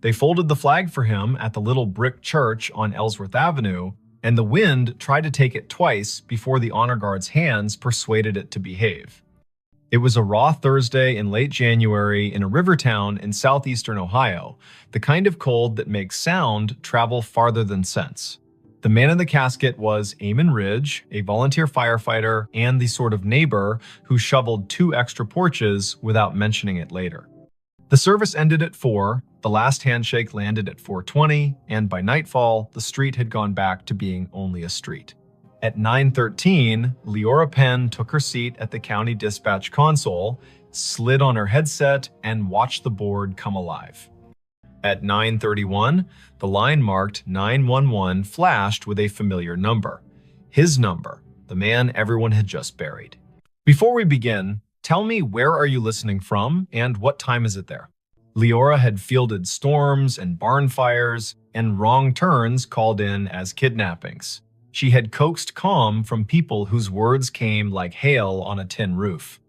They folded the flag for him at the little brick church on Ellsworth Avenue, and the wind tried to take it twice before the honor guard's hands persuaded it to behave. It was a raw Thursday in late January in a river town in southeastern Ohio, the kind of cold that makes sound travel farther than sense. The man in the casket was Eamon Ridge, a volunteer firefighter and the sort of neighbor who shoveled 2 extra porches without mentioning it later. The service ended at 4, the last handshake landed at 4:20, and by nightfall, the street had gone back to being only a street. At 9:13, Leora Penn took her seat at the county dispatch console, slid on her headset, and watched the board come alive. At 9:31, the line marked 911 flashed with a familiar number. His number, the man everyone had just buried. Before we begin, tell me, where are you listening from and what time is it there? Leora had fielded storms and barn fires, and wrong turns called in as kidnappings. She had coaxed calm from people whose words came like hail on a tin roof.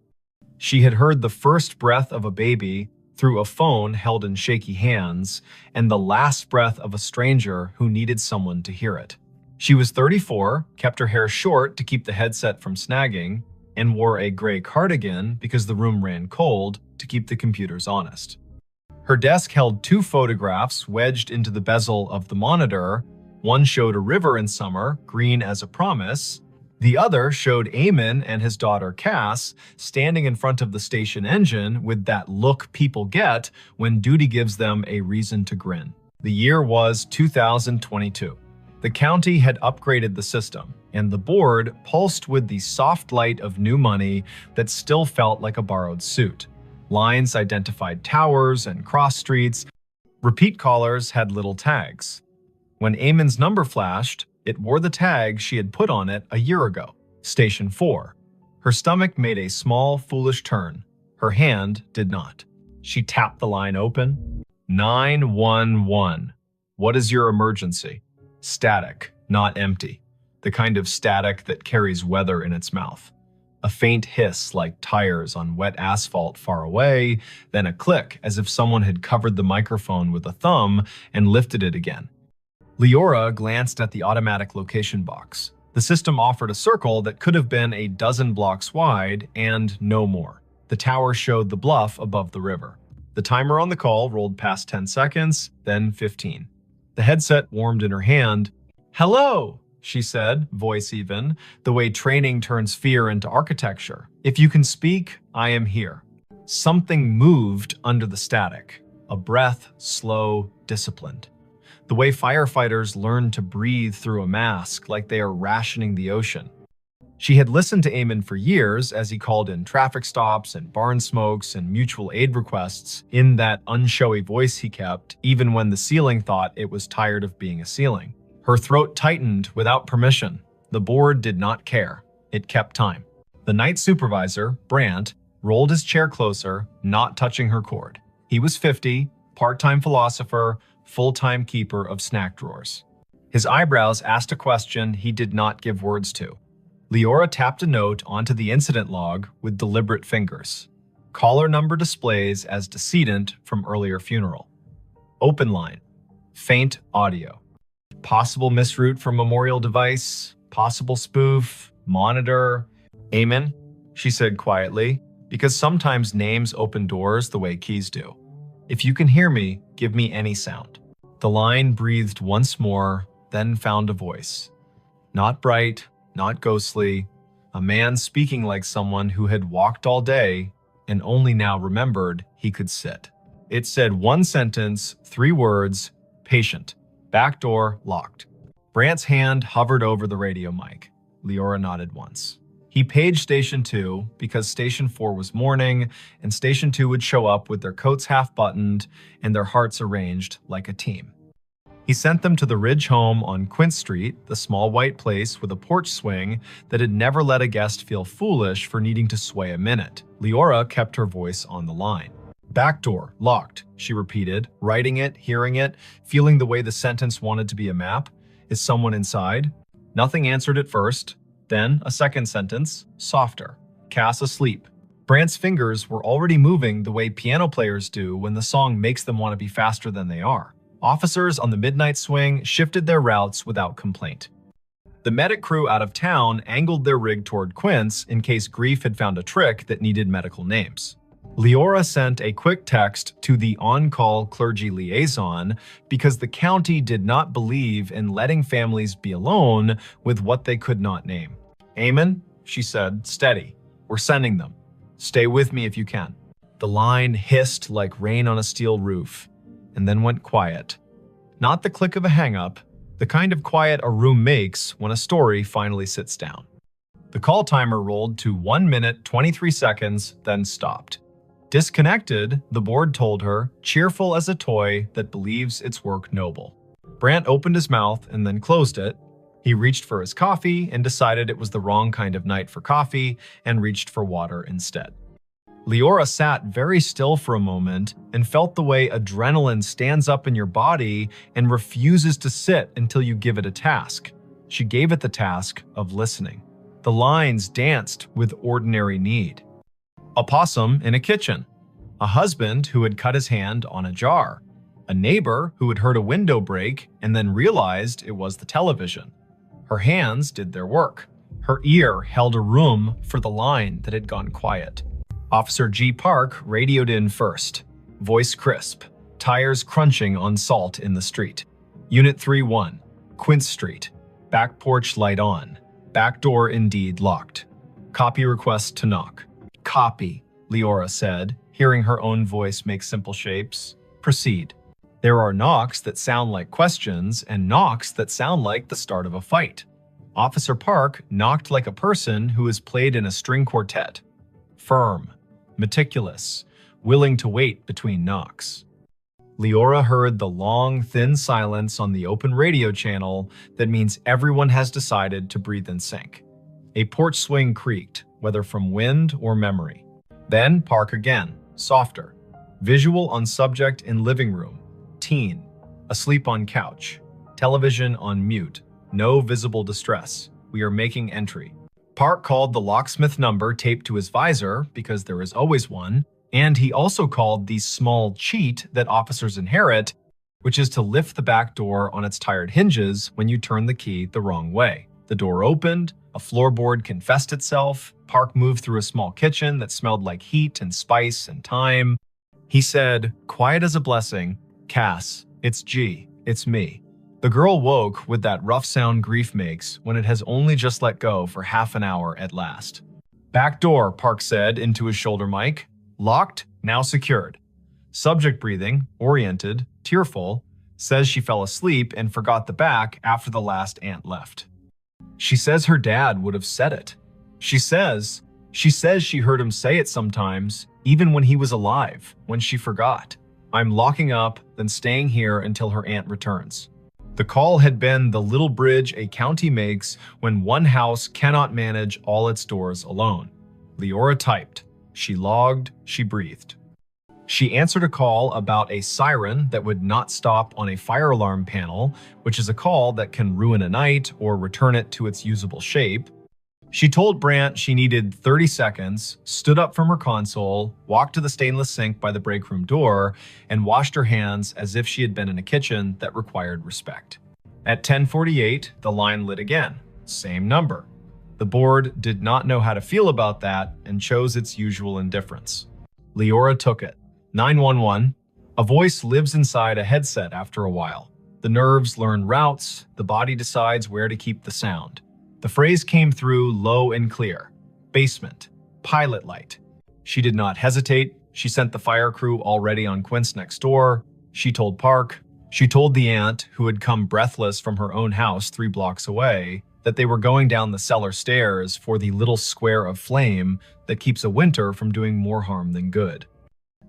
She had heard the first breath of a baby through a phone held in shaky hands, and the last breath of a stranger who needed someone to hear it. She was 34, kept her hair short to keep the headset from snagging, and wore a gray cardigan because the room ran cold to keep the computers honest. Her desk held 2 photographs wedged into the bezel of the monitor. One showed a river in summer, green as a promise. The other showed Eamon and his daughter Cass standing in front of the station engine with that look people get when duty gives them a reason to grin. The year was 2022. The county had upgraded the system, and the board pulsed with the soft light of new money that still felt like a borrowed suit. Lines identified towers and cross streets. Repeat callers had little tags. When Eamon's number flashed, it wore the tag she had put on it a year ago, Station 4. Her stomach made a small, foolish turn. Her hand did not. She tapped the line open. 911. What is your emergency? Static, not empty. The kind of static that carries weather in its mouth. A faint hiss like tires on wet asphalt far away, then a click as if someone had covered the microphone with a thumb and lifted it again. Leora glanced at the automatic location box. The system offered a circle that could have been a dozen blocks wide and no more. The tower showed the bluff above the river. The timer on the call rolled past 10 seconds, then 15. The headset warmed in her hand. "Hello," she said, voice even, the way training turns fear into architecture. "If you can speak, I am here." Something moved under the static. A breath, slow, disciplined. The way firefighters learn to breathe through a mask like they are rationing the ocean. She had listened to Eamon for years as he called in traffic stops and barn smokes and mutual aid requests in that unshowy voice he kept, even when the ceiling thought it was tired of being a ceiling. Her throat tightened without permission. The board did not care. It kept time. The night supervisor, Brandt, rolled his chair closer, not touching her cord. He was 50, part-time philosopher, full-time keeper of snack drawers. His eyebrows asked a question he did not give words to. Leora tapped a note onto the incident log with deliberate fingers. Caller number displays as decedent from earlier funeral. Open line. Faint audio. Possible misroute for memorial device. Possible spoof. Monitor. "Eamon," she said quietly, because sometimes names open doors the way keys do. "If you can hear me, give me any sound." The line breathed once more, then found a voice. Not bright, not ghostly, a man speaking like someone who had walked all day and only now remembered he could sit. It said one sentence, 3 words, patient, back door locked. Brandt's hand hovered over the radio mic. Leora nodded once. He paged Station 2 because Station 4 was morning, and Station 2 would show up with their coats half-buttoned and their hearts arranged like a team. He sent them to the Ridge home on Quint Street, the small white place with a porch swing that had never let a guest feel foolish for needing to sway a minute. Leora kept her voice on the line. "Back door, locked," she repeated, writing it, hearing it, feeling the way the sentence wanted to be a map. "Is someone inside?" Nothing answered at first. Then a second sentence, softer. "Cass asleep." Brant's fingers were already moving the way piano players do when the song makes them want to be faster than they are. Officers on the midnight swing shifted their routes without complaint. The medic crew out of town angled their rig toward Quince in case Grief had found a trick that needed medical names. Leora sent a quick text to the on-call clergy liaison because the county did not believe in letting families be alone with what they could not name. "Amen," she said, "steady. We're sending them. Stay with me if you can." The line hissed like rain on a steel roof, and then went quiet. Not the click of a hang-up, the kind of quiet a room makes when a story finally sits down. The call timer rolled to 1 minute 23 seconds, then stopped. Disconnected, the board told her, cheerful as a toy that believes its work noble. Brant opened his mouth and then closed it. He reached for his coffee and decided it was the wrong kind of night for coffee and reached for water instead. Leora sat very still for a moment and felt the way adrenaline stands up in your body and refuses to sit until you give it a task. She gave it the task of listening. The lines danced with ordinary need. A possum in a kitchen. A husband who had cut his hand on a jar. A neighbor who had heard a window break and then realized it was the television. Her hands did their work. Her ear held a room for the line that had gone quiet. Officer G. Park radioed in first. Voice crisp. Tires crunching on salt in the street. Unit 3-1. Quince Street. Back porch light on. Back door indeed locked. Copy request to knock. "Copy," Leora said, hearing her own voice make simple shapes. "Proceed." There are knocks that sound like questions and knocks that sound like the start of a fight. Officer Park knocked like a person who has played in a string quartet. Firm. Meticulous, willing to wait between knocks. Leora heard the long, thin silence on the open radio channel that means everyone has decided to breathe in sync. A porch swing creaked, whether from wind or memory. Then Park again, softer. Visual on subject in living room. Teen. Asleep on couch. Television on mute. No visible distress. We are making entry. Park called the locksmith number taped to his visor, because there is always one, and he also called the small cheat that officers inherit, which is to lift the back door on its tired hinges when you turn the key the wrong way. The door opened, a floorboard confessed itself, Park moved through a small kitchen that smelled like heat and spice and thyme. He said, quiet as a blessing, "Cass, it's G, it's me." The girl woke with that rough sound grief makes when it has only just let go for half an hour at last. "Back door," Park said into his shoulder mic. "Locked, now secured." Subject breathing, oriented, tearful, says she fell asleep and forgot the back after the last aunt left. She says her dad would have said it. She says she heard him say it sometimes, even when he was alive, when she forgot. "I'm locking up, then staying here until her aunt returns." The call had been the little bridge a county makes when one house cannot manage all its doors alone. Leora typed. She logged, she breathed. She answered a call about a siren that would not stop on a fire alarm panel, which is a call that can ruin a night or return it to its usable shape. She told Brant she needed 30 seconds, stood up from her console, walked to the stainless sink by the break room door, and washed her hands as if she had been in a kitchen that required respect. At 10:48, the line lit again. Same number. The board did not know how to feel about that and chose its usual indifference. Leora took it. 911. A voice lives inside a headset after a while. The nerves learn routes, the body decides where to keep the sound. The phrase came through low and clear. Basement. Pilot light. She did not hesitate. She sent the fire crew already on Quince next door. She told Park. She told the aunt, who had come breathless from her own house 3 blocks away, that they were going down the cellar stairs for the little square of flame that keeps a winter from doing more harm than good.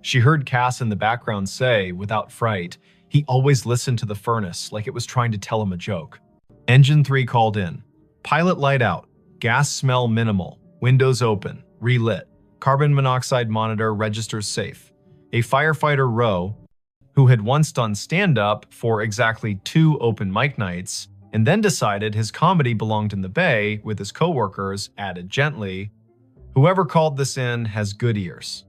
She heard Cass in the background say, without fright, he always listened to the furnace like it was trying to tell him a joke. Engine 3 called in. Pilot light out. Gas smell minimal. Windows open. Relit. Carbon monoxide monitor registers safe. A firefighter Rowe, who had once done stand-up for exactly 2 open mic nights, and then decided his comedy belonged in the bay with his coworkers, added gently, Whoever called this in has good ears.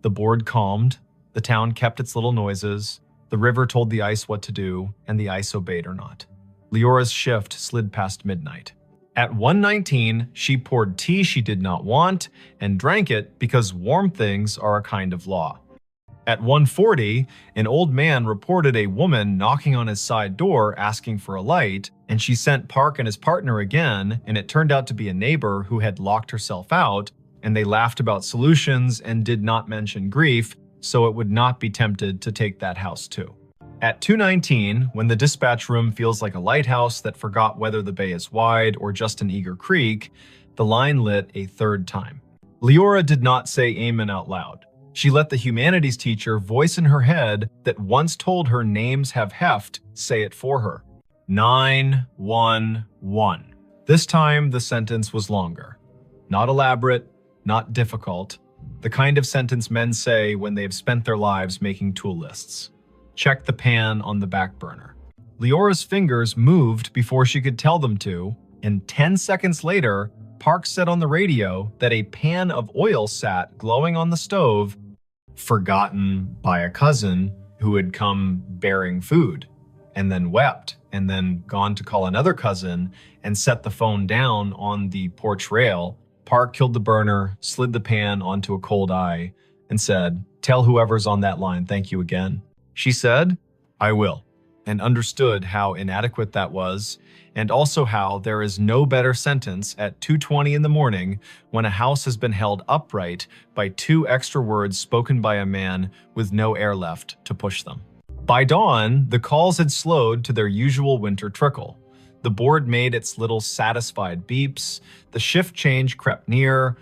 The board calmed, the town kept its little noises, the river told the ice what to do, and the ice obeyed or not. Leora's shift slid past midnight. At 1:19, she poured tea she did not want and drank it because warm things are a kind of law. At 1:40, an old man reported a woman knocking on his side door asking for a light, and she sent Park and his partner again, and it turned out to be a neighbor who had locked herself out, and they laughed about solutions and did not mention grief, so it would not be tempted to take that house too. At 2:19, when the dispatch room feels like a lighthouse that forgot whether the bay is wide or just an eager creek, the line lit a third time. Leora did not say amen out loud. She let the humanities teacher voice in her head that once told her names have heft say it for her. 911. This time the sentence was longer. Not elaborate, not difficult. The kind of sentence men say when they've spent their lives making tool lists. Check the pan on the back burner. Leora's fingers moved before she could tell them to, and 10 seconds later, Park said on the radio that a pan of oil sat glowing on the stove, forgotten by a cousin who had come bearing food, and then wept, and then gone to call another cousin and set the phone down on the porch rail. Park killed the burner, slid the pan onto a cold eye, and said, "Tell whoever's on that line thank you again." She said, "I will," and understood how inadequate that was, and also how there is no better sentence at 2:20 in the morning when a house has been held upright by 2 extra words spoken by a man with no air left to push them. By dawn, the calls had slowed to their usual winter trickle. The board made its little satisfied beeps, the shift change crept near.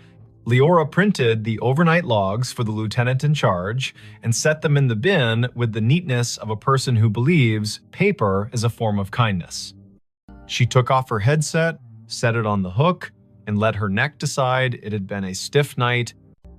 Leora printed the overnight logs for the lieutenant in charge and set them in the bin with the neatness of a person who believes paper is a form of kindness. She took off her headset, set it on the hook, and let her neck decide it had been a stiff night.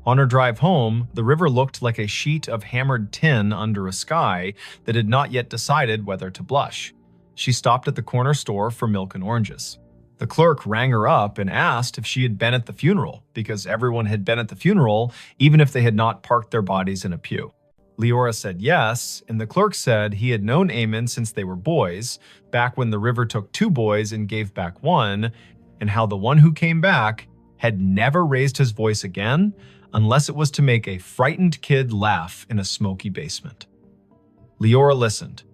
On her drive home, the river looked like a sheet of hammered tin under a sky that had not yet decided whether to blush. She stopped at the corner store for milk and oranges. The clerk rang her up and asked if she had been at the funeral, because everyone had been at the funeral, even if they had not parked their bodies in a pew. Leora said yes, and the clerk said he had known Eamon since they were boys, back when the river took 2 boys and gave back 1, and how the one who came back had never raised his voice again, unless it was to make a frightened kid laugh in a smoky basement. Leora listened.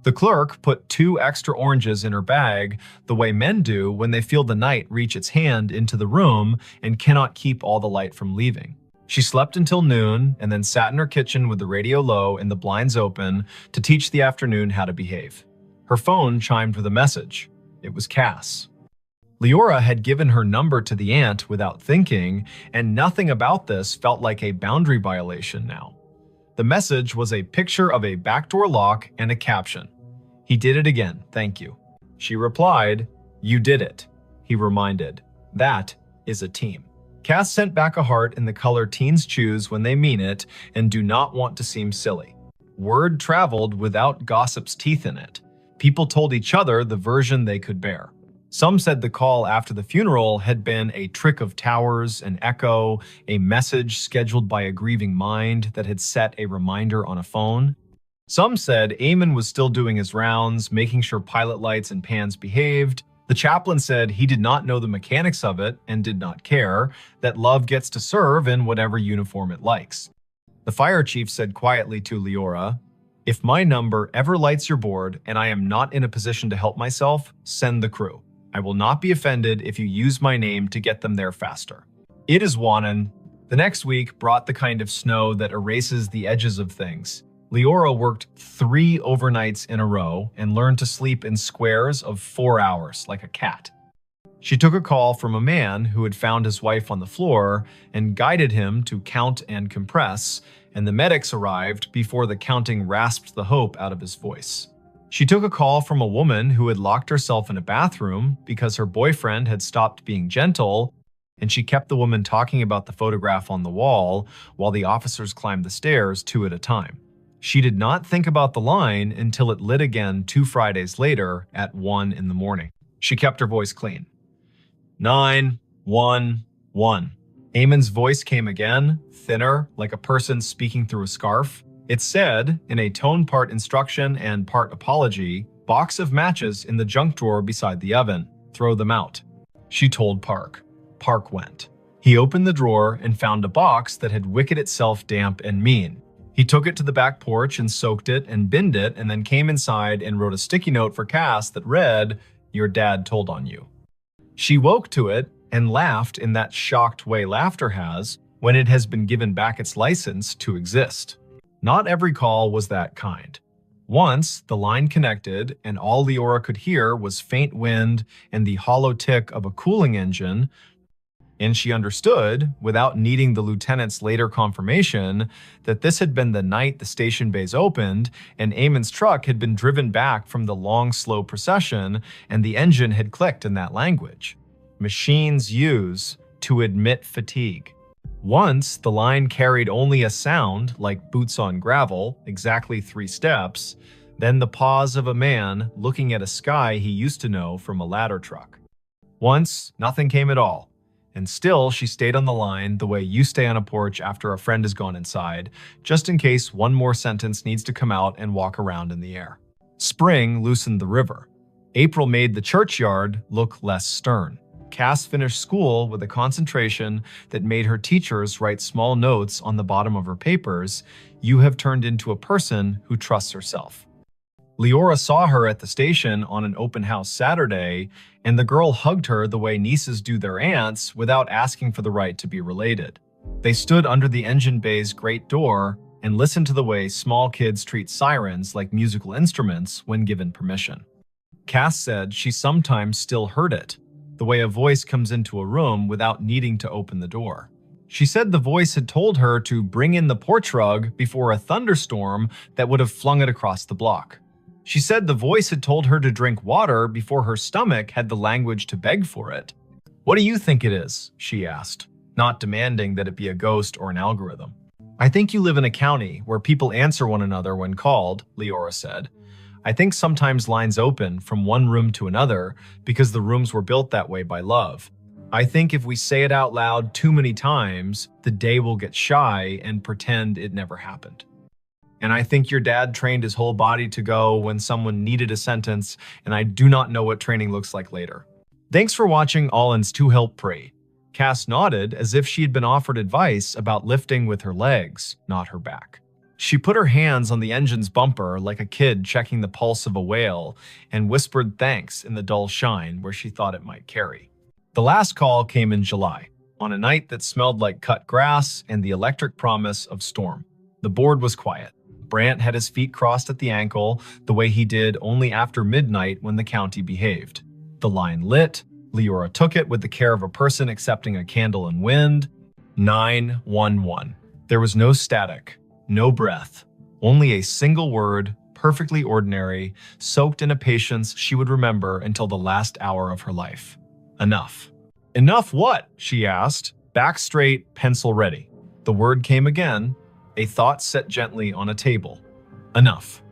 The clerk put 2 extra oranges in her bag, the way men do when they feel the night reach its hand into the room and cannot keep all the light from leaving. She slept until noon and then sat in her kitchen with the radio low and the blinds open to teach the afternoon how to behave. Her phone chimed with a message. It was Cass. Leora had given her number to the aunt without thinking, and nothing about this felt like a boundary violation now. The message was a picture of a backdoor lock and a caption. "He did it again, thank you." She replied, "You did it." He reminded, "That is a team." Cass sent back a heart in the color teens choose when they mean it and do not want to seem silly. Word traveled without gossip's teeth in it. People told each other the version they could bear. Some said the call after the funeral had been a trick of towers, an echo, a message scheduled by a grieving mind that had set a reminder on a phone. Some said Eamon was still doing his rounds, making sure pilot lights and pans behaved. The chaplain said he did not know the mechanics of it and did not care, that love gets to serve in whatever uniform it likes. The fire chief said quietly to Leora, "If my number ever lights your board and I am not in a position to help myself, send the crew. I will not be offended if you use my name to get them there faster." It is Wannon. The next week brought the kind of snow that erases the edges of things. Leora worked 3 overnights in a row and learned to sleep in squares of 4 hours like a cat. She took a call from a man who had found his wife on the floor and guided him to count and compress, and the medics arrived before the counting rasped the hope out of his voice. She took a call from a woman who had locked herself in a bathroom because her boyfriend had stopped being gentle, and she kept the woman talking about the photograph on the wall while the officers climbed the stairs 2 at a time. She did not think about the line until it lit again 2 Fridays later at 1 in the morning. She kept her voice clean. 911. Eamon's voice came again, thinner, like a person speaking through a scarf. It said, in a tone part instruction and part apology, "Box of matches in the junk drawer beside the oven. Throw them out." She told Park. Park went. He opened the drawer and found a box that had wicked itself damp and mean. He took it to the back porch and soaked it and binned it, and then came inside and wrote a sticky note for Cass that read, "Your dad told on you." She woke to it and laughed in that shocked way laughter has when it has been given back its license to exist. Not every call was that kind. Once, the line connected, and all Leora could hear was faint wind and the hollow tick of a cooling engine, and she understood, without needing the lieutenant's later confirmation, that this had been the night the station bays opened, and Eamon's truck had been driven back from the long, slow procession, and the engine had clicked in that language. Machines use to admit fatigue. Once, the line carried only a sound, like boots on gravel, exactly 3 steps, then the pause of a man looking at a sky he used to know from a ladder truck. Once, nothing came at all. And still, she stayed on the line the way you stay on a porch after a friend has gone inside, just in case one more sentence needs to come out and walk around in the air. Spring loosened the river. April made the churchyard look less stern. Cass finished school with a concentration that made her teachers write small notes on the bottom of her papers. "You have turned into a person who trusts herself." Leora saw her at the station on an open house Saturday, and the girl hugged her the way nieces do their aunts without asking for the right to be related. They stood under the engine bay's great door and listened to the way small kids treat sirens like musical instruments when given permission. Cass said she sometimes still heard it, the way a voice comes into a room without needing to open the door. She said the voice had told her to bring in the porch rug before a thunderstorm that would have flung it across the block. She said the voice had told her to drink water before her stomach had the language to beg for it. "What do you think it is?" she asked, not demanding that it be a ghost or an algorithm. "I think you live in a county where people answer one another when called," Leora said. "I think sometimes lines open from one room to another because the rooms were built that way by love. I think if we say it out loud too many times, the day will get shy and pretend it never happened. And I think your dad trained his whole body to go when someone needed a sentence, and I do not know what training looks like later." Thanks for watching Allen's To Help Pray. Cass nodded as if she had been offered advice about lifting with her legs, not her back. She put her hands on the engine's bumper like a kid checking the pulse of a whale and whispered thanks in the dull shine where she thought it might carry. The last call came in July, on a night that smelled like cut grass and the electric promise of storm. The board was quiet. Brant had his feet crossed at the ankle, the way he did only after midnight when the county behaved. The line lit. Leora took it with the care of a person accepting a candle in wind. 911. There was no static, no breath, only a single word, perfectly ordinary, soaked in a patience she would remember until the last hour of her life. Enough. "Enough what?" she asked. Back straight, pencil ready. The word came again. A thought set gently on a table. Enough.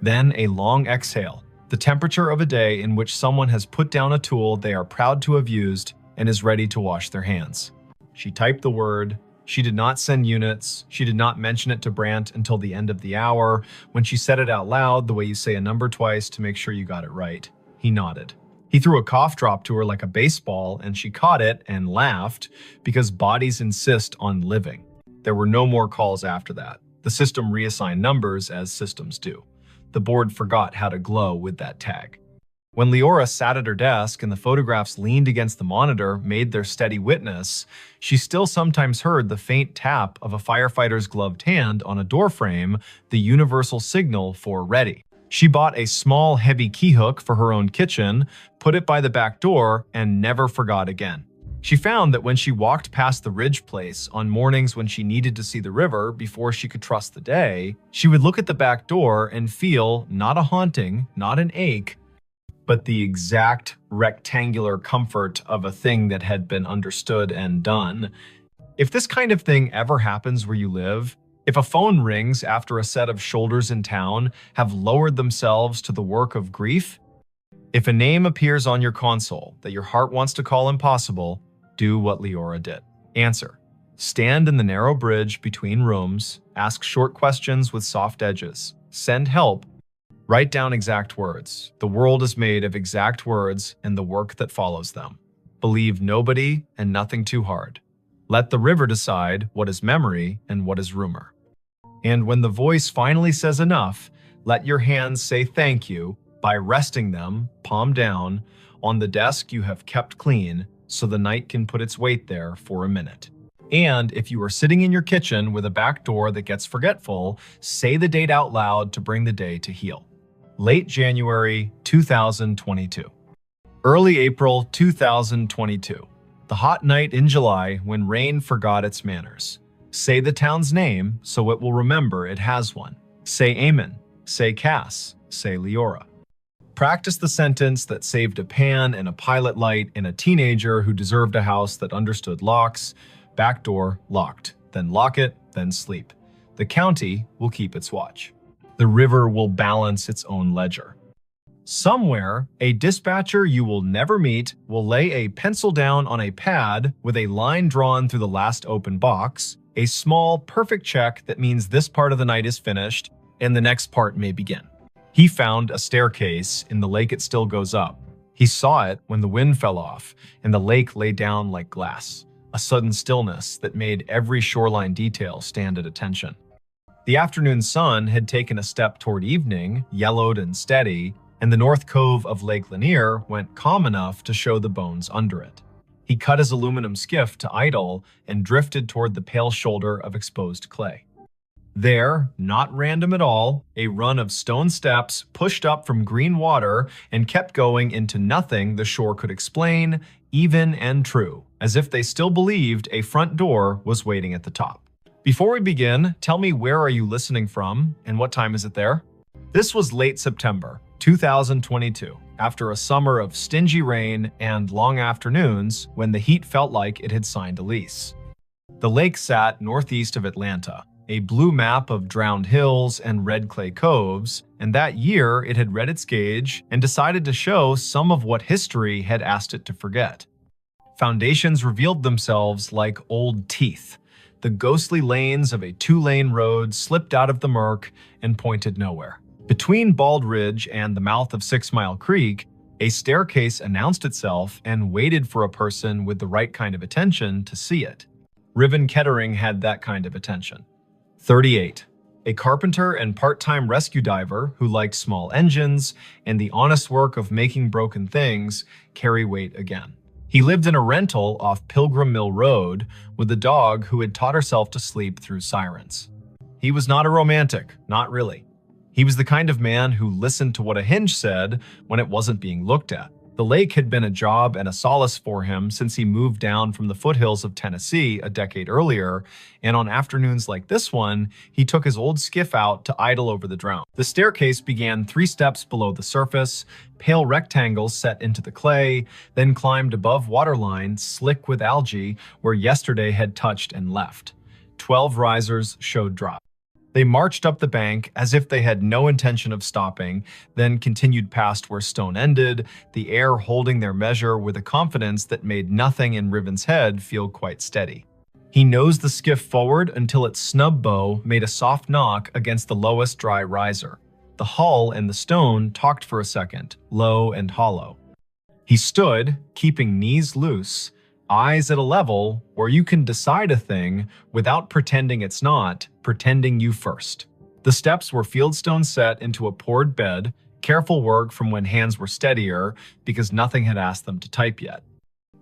Then a long exhale, the temperature of a day in which someone has put down a tool they are proud to have used and is ready to wash their hands. She typed the word. She did not send units. She did not mention it to Brant until the end of the hour, when she said it out loud the way you say a number twice to make sure you got it right. He nodded. He threw a cough drop to her like a baseball, and she caught it and laughed because bodies insist on living. There were no more calls after that. The system reassigned numbers as systems do. The board forgot how to glow with that tag. When Leora sat at her desk and the photographs leaned against the monitor made their steady witness, she still sometimes heard the faint tap of a firefighter's gloved hand on a doorframe, the universal signal for ready. She bought a small, heavy key hook for her own kitchen, put it by the back door, and never forgot again. She found that when she walked past the Ridge place on mornings when she needed to see the river before she could trust the day, she would look at the back door and feel not a haunting, not an ache, but the exact rectangular comfort of a thing that had been understood and done. If this kind of thing ever happens where you live, if a phone rings after a set of shoulders in town have lowered themselves to the work of grief, if a name appears on your console that your heart wants to call impossible, do what Leora did. Answer. Stand in the narrow bridge between rooms, ask short questions with soft edges, send help, write down exact words. The world is made of exact words and the work that follows them. Believe nobody and nothing too hard. Let the river decide what is memory and what is rumor. And when the voice finally says enough, let your hands say thank you by resting them, palm down, on the desk you have kept clean so the night can put its weight there for a minute. And if you are sitting in your kitchen with a back door that gets forgetful, say the date out loud to bring the day to heal. Late January 2022. Early April 2022. The hot night in July when rain forgot its manners. Say the town's name so it will remember it has one. Say Amen. Say Cass. Say Leora. Practice the sentence that saved a pan and a pilot light in a teenager who deserved a house that understood locks. Back door locked. Then lock it, then sleep. The county will keep its watch. The river will balance its own ledger. Somewhere, a dispatcher you will never meet will lay a pencil down on a pad with a line drawn through the last open box, a small, perfect check that means this part of the night is finished and the next part may begin. He found a staircase in the lake it still goes up. He saw it when the wind fell off and the lake lay down like glass, a sudden stillness that made every shoreline detail stand at attention. The afternoon sun had taken a step toward evening, yellowed and steady, and the north cove of Lake Lanier went calm enough to show the bones under it. He cut his aluminum skiff to idle and drifted toward the pale shoulder of exposed clay. There, not random at all, a run of stone steps pushed up from green water and kept going into nothing the shore could explain, even and true, as if they still believed a front door was waiting at the top. Before we begin, tell me where are you listening from and what time is it there? This was late September 2022, after a summer of stingy rain and long afternoons when the heat felt like it had signed a lease. The lake sat northeast of Atlanta, a blue map of drowned hills and red clay coves, and that year it had read its gauge and decided to show some of what history had asked it to forget. Foundations revealed themselves like old teeth. The ghostly lanes of a two-lane road slipped out of the murk and pointed nowhere. Between Bald Ridge and the mouth of 6 Mile Creek, a staircase announced itself and waited for a person with the right kind of attention to see it. Riven Kettering had that kind of attention. 38. A carpenter and part-time rescue diver who liked small engines and the honest work of making broken things carry weight again. He lived in a rental off Pilgrim Mill Road with a dog who had taught herself to sleep through sirens. He was not a romantic, not really. He was the kind of man who listened to what a hinge said when it wasn't being looked at. The lake had been a job and a solace for him since he moved down from the foothills of Tennessee a decade earlier, and on afternoons like this one, he took his old skiff out to idle over the drown. The staircase began 3 steps below the surface, pale rectangles set into the clay, then climbed above waterline, slick with algae, where yesterday had touched and left. 12 risers showed drop. They marched up the bank as if they had no intention of stopping, then continued past where stone ended, the air holding their measure with a confidence that made nothing in Riven's head feel quite steady. He nosed the skiff forward until its snub bow made a soft knock against the lowest dry riser. The hull and the stone talked for a second, low and hollow. He stood, keeping knees loose, eyes at a level where you can decide a thing without pretending it's not, pretending you first. The steps were fieldstone set into a poured bed, careful work from when hands were steadier because nothing had asked them to type yet.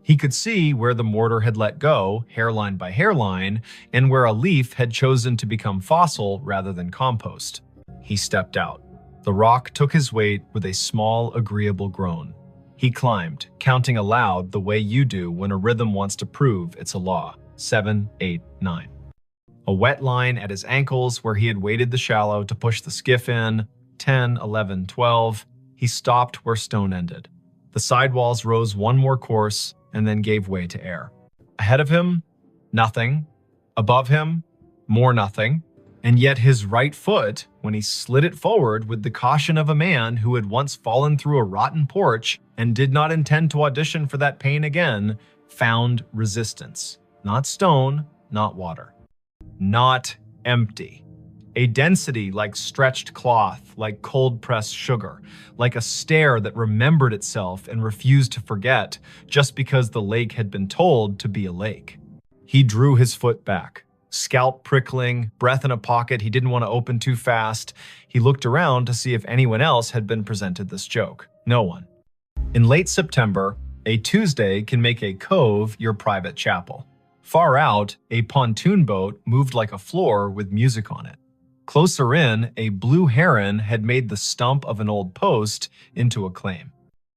He could see where the mortar had let go, hairline by hairline, and where a leaf had chosen to become fossil rather than compost. He stepped out. The rock took his weight with a small, agreeable groan. He climbed, counting aloud the way you do when a rhythm wants to prove it's a law. 7, 8, 9. A wet line at his ankles where he had waded the shallow to push the skiff in. 10, 11, 12. He stopped where stone ended. The sidewalls rose one more course and then gave way to air. Ahead of him, nothing. Above him, more nothing. And yet his right foot, when he slid it forward with the caution of a man who had once fallen through a rotten porch and did not intend to audition for that pain again, found resistance. Not stone, not water. Not empty. A density like stretched cloth, like cold-pressed sugar, like a stare that remembered itself and refused to forget just because the lake had been told to be a lake. He drew his foot back, scalp prickling, breath in a pocket he didn't want to open too fast. He looked around to see if anyone else had been presented this joke. No one. In late September, a Tuesday can make a cove your private chapel. Far out, a pontoon boat moved like a floor with music on it. Closer in, a blue heron had made the stump of an old post into a claim.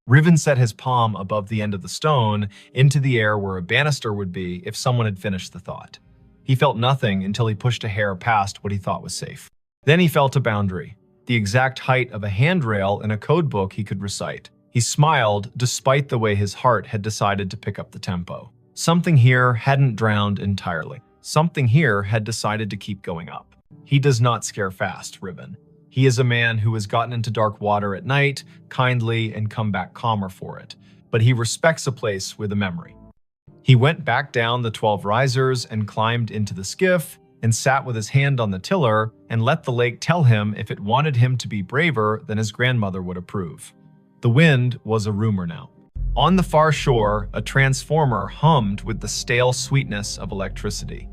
Riven set his palm above the end of the stone into the air where a banister would be if someone had finished the thought. He felt nothing until he pushed a hair past what he thought was safe. Then he felt a boundary, the exact height of a handrail in a code book he could recite. He smiled despite the way his heart had decided to pick up the tempo. Something here hadn't drowned entirely. Something here had decided to keep going up. He does not scare fast, Riven. He is a man who has gotten into dark water at night, kindly, and come back calmer for it. But he respects a place with a memory. He went back down the 12 risers and climbed into the skiff and sat with his hand on the tiller and let the lake tell him if it wanted him to be braver than his grandmother would approve. The wind was a rumor now. On the far shore, a transformer hummed with the stale sweetness of electricity.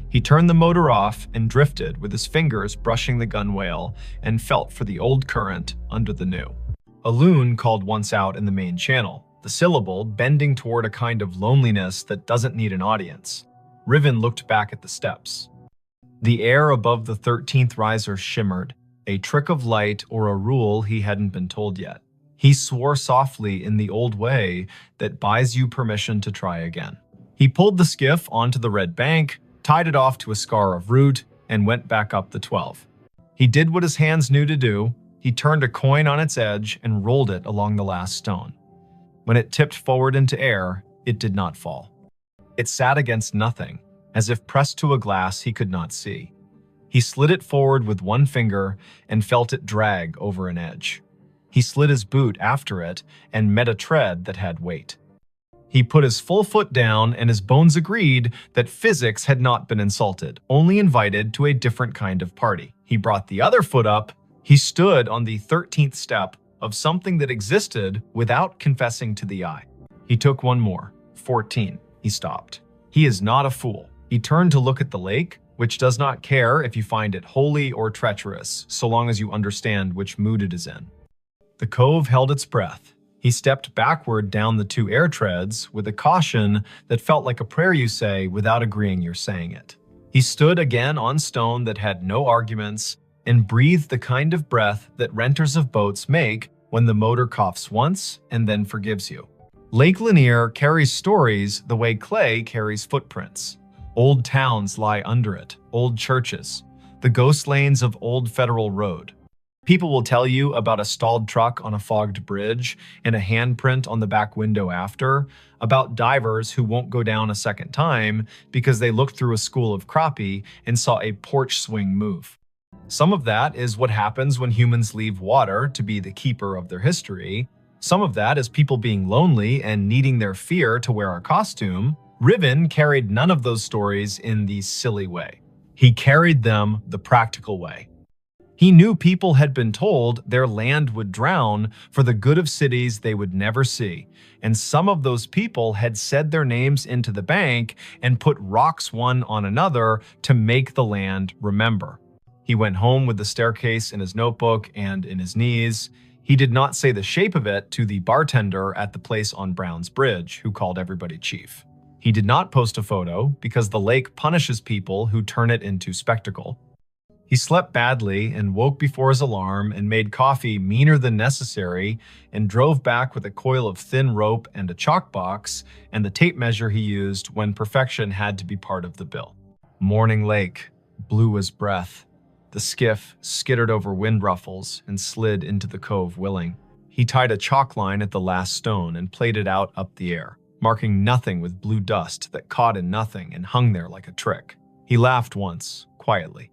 He turned the motor off and drifted with his fingers brushing the gunwale and felt for the old current under the new. A loon called once out in the main channel, the syllable bending toward a kind of loneliness that doesn't need an audience. Riven looked back at the steps. The air above the 13th riser shimmered, a trick of light or a rule he hadn't been told yet. He swore softly in the old way that buys you permission to try again. He pulled the skiff onto the red bank, tied it off to a scar of root, and went back up the 12. He did what his hands knew to do. He turned a coin on its edge and rolled it along the last stone. When it tipped forward into air, it did not fall. It sat against nothing, as if pressed to a glass he could not see. He slid it forward with one finger and felt it drag over an edge. He slid his boot after it and met a tread that had weight. He put his full foot down and his bones agreed that physics had not been insulted, only invited to a different kind of party. He brought the other foot up. He stood on the 13th step of something that existed without confessing to the eye. He took one more. 14. He stopped. He is not a fool. He turned to look at the lake, which does not care if you find it holy or treacherous, so long as you understand which mood it is in. The cove held its breath. He stepped backward down the 2 air treads with a caution that felt like a prayer you say without agreeing you're saying it. He stood again on stone that had no arguments and breathed the kind of breath that renters of boats make when the motor coughs once and then forgives you. Lake Lanier carries stories the way clay carries footprints. Old towns lie under it, old churches, the ghost lanes of Old Federal Road. People will tell you about a stalled truck on a fogged bridge and a handprint on the back window after, about divers who won't go down a second time because they looked through a school of crappie and saw a porch swing move. Some of that is what happens when humans leave water to be the keeper of their history. Some of that is people being lonely and needing their fear to wear a costume. Riven carried none of those stories in the silly way. He carried them the practical way. He knew people had been told their land would drown for the good of cities they would never see, and some of those people had said their names into the bank and put rocks one on another to make the land remember. He went home with the staircase in his notebook and in his knees. He did not say the shape of it to the bartender at the place on Brown's Bridge, who called everybody chief. He did not post a photo because the lake punishes people who turn it into spectacle. He slept badly and woke before his alarm and made coffee meaner than necessary and drove back with a coil of thin rope and a chalk box and the tape measure he used when perfection had to be part of the bill. Morning Lake, blue as breath. The skiff skittered over wind ruffles and slid into the cove willing. He tied a chalk line at the last stone and played it out up the air, marking nothing with blue dust that caught in nothing and hung there like a trick. He laughed once, quietly.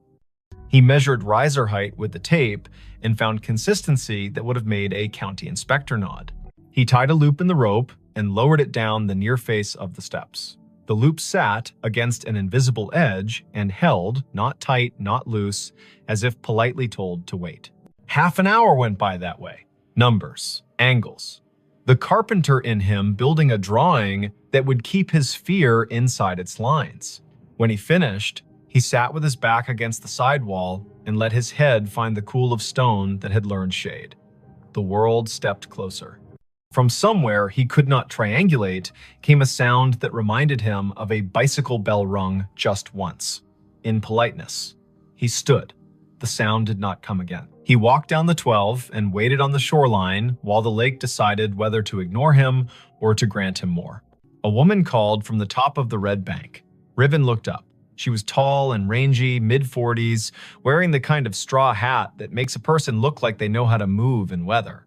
He measured riser height with the tape and found consistency that would have made a county inspector nod. He tied a loop in the rope and lowered it down the near face of the steps. The loop sat against an invisible edge and held, not tight, not loose, as if politely told to wait. Half an hour went by that way. Numbers, angles. The carpenter in him building a drawing that would keep his fear inside its lines. When he finished, he sat with his back against the sidewall and let his head find the cool of stone that had learned shade. The world stepped closer. From somewhere he could not triangulate came a sound that reminded him of a bicycle bell rung just once. In politeness, he stood. The sound did not come again. He walked down the 12 and waited on the shoreline while the lake decided whether to ignore him or to grant him more. A woman called from the top of the red bank. Riven looked up. She was tall and rangy, mid-40s, wearing the kind of straw hat that makes a person look like they know how to move in weather.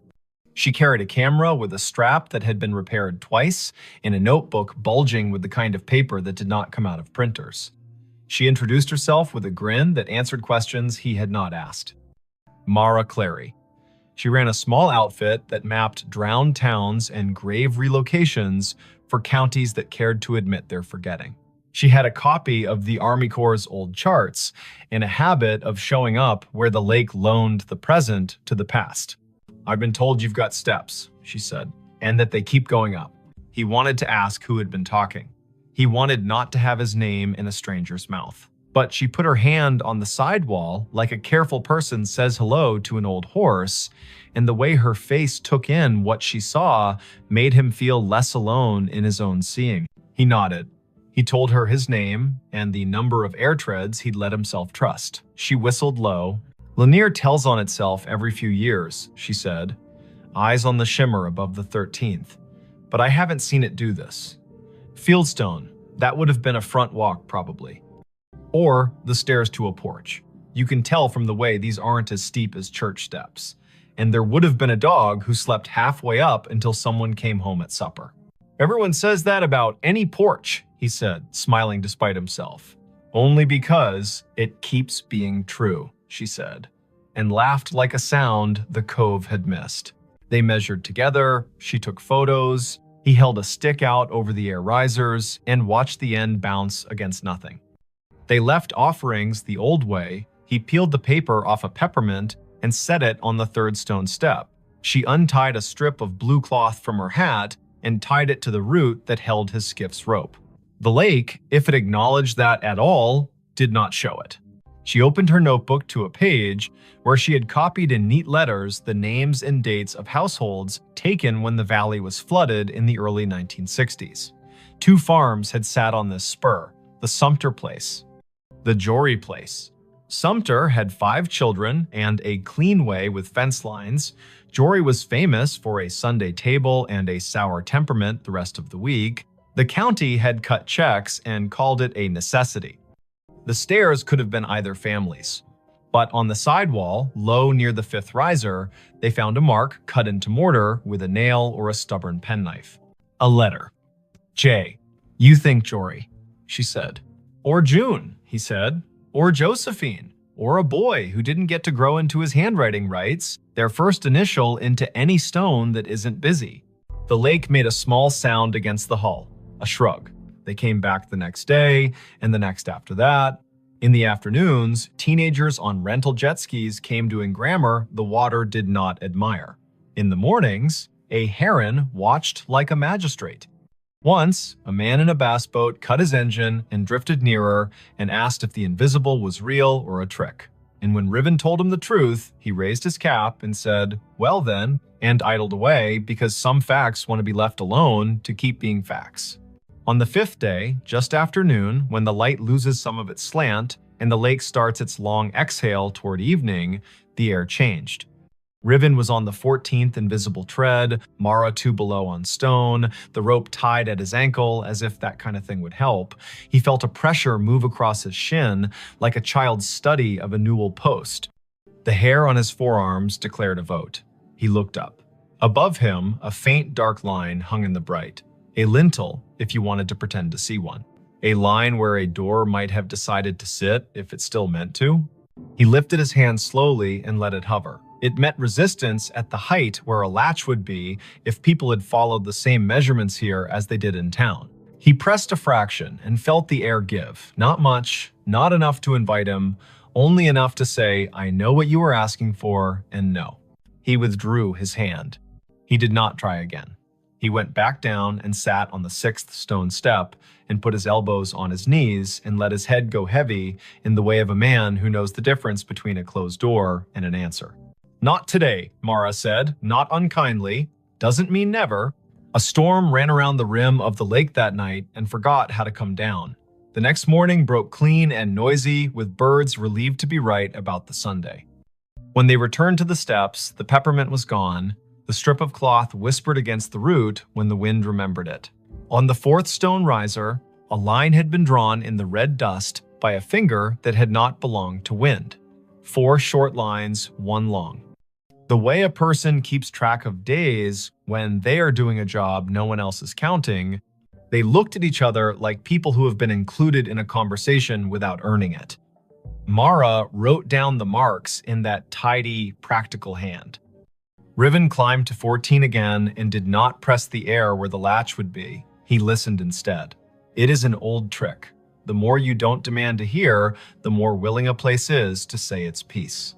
She carried a camera with a strap that had been repaired twice and a notebook bulging with the kind of paper that did not come out of printers. She introduced herself with a grin that answered questions he had not asked. Mara Clary. She ran a small outfit that mapped drowned towns and grave relocations for counties that cared to admit their forgetting. She had a copy of the Army Corps' old charts and a habit of showing up where the lake loaned the present to the past. "I've been told you've got steps," she said, "and that they keep going up." He wanted to ask who had been talking. He wanted not to have his name in a stranger's mouth. But she put her hand on the sidewall like a careful person says hello to an old horse, and the way her face took in what she saw made him feel less alone in his own seeing. He nodded. He told her his name and the number of air treads he'd let himself trust. She whistled low. "Lanier tells on itself every few years," she said, eyes on the shimmer above the 13th. "But I haven't seen it do this. Fieldstone, that would have been a front walk probably. Or the stairs to a porch. You can tell from the way these aren't as steep as church steps. And there would have been a dog who slept halfway up until someone came home at supper." "Everyone says that about any porch," he said, smiling despite himself. "Only because it keeps being true," she said, and laughed like a sound the cove had missed. They measured together, she took photos, he held a stick out over the air risers and watched the end bounce against nothing. They left offerings the old way. He peeled the paper off a peppermint and set it on the third stone step. She untied a strip of blue cloth from her hat and tied it to the root that held his skiff's rope. The lake, if it acknowledged that at all, did not show it. She opened her notebook to a page where she had copied in neat letters the names and dates of households taken when the valley was flooded in the early 1960s. 2 farms had sat on this spur, the Sumter place, the Jory place. Sumter had 5 children and a clean way with fence lines. Jory was famous for a Sunday table and a sour temperament the rest of the week. The county had cut checks and called it a necessity. The stairs could have been either family's. But on the sidewall, low near the 5th riser, they found a mark cut into mortar with a nail or a stubborn penknife. A letter. "Jay, you think Jory," she said. "Or June," he said. "Or Josephine. Or a boy who didn't get to grow into his handwriting rights, their first initial into any stone that isn't busy." The lake made a small sound against the hull, a shrug. They came back the next day, and the next after that. In the afternoons, teenagers on rental jet skis came doing grammar the water did not admire. In the mornings, a heron watched like a magistrate. Once, a man in a bass boat cut his engine and drifted nearer and asked if the invisible was real or a trick. And when Riven told him the truth, he raised his cap and said, "Well then," and idled away because some facts want to be left alone to keep being facts. On the 5th day, just after noon, when the light loses some of its slant and the lake starts its long exhale toward evening, the air changed. Riven was on the 14th invisible tread, Mara 2 below on stone, the rope tied at his ankle as if that kind of thing would help. He felt a pressure move across his shin like a child's study of a newel post. The hair on his forearms declared a vote. He looked up. Above him, a faint dark line hung in the bright. A lintel, if you wanted to pretend to see one. A line where a door might have decided to sit if it still meant to. He lifted his hand slowly and let it hover. It met resistance at the height where a latch would be if people had followed the same measurements here as they did in town. He pressed a fraction and felt the air give. Not much, not enough to invite him, only enough to say, "I know what you were asking for," and no. He withdrew his hand. He did not try again. He went back down and sat on the 6th stone step and put his elbows on his knees and let his head go heavy in the way of a man who knows the difference between a closed door and an answer. "Not today," Mara said, not unkindly. "Doesn't mean never." A storm ran around the rim of the lake that night and forgot how to come down. The next morning broke clean and noisy, with birds relieved to be right about the Sunday. When they returned to the steps, the peppermint was gone. The strip of cloth whispered against the root when the wind remembered it. On the 4th stone riser, a line had been drawn in the red dust by a finger that had not belonged to wind. 4 short lines, 1 long. The way a person keeps track of days when they are doing a job no one else is counting, they looked at each other like people who have been included in a conversation without earning it. Mara wrote down the marks in that tidy, practical hand. Riven climbed to 14 again and did not press the air where the latch would be. He listened instead. It is an old trick. The more you don't demand to hear, the more willing a place is to say its piece.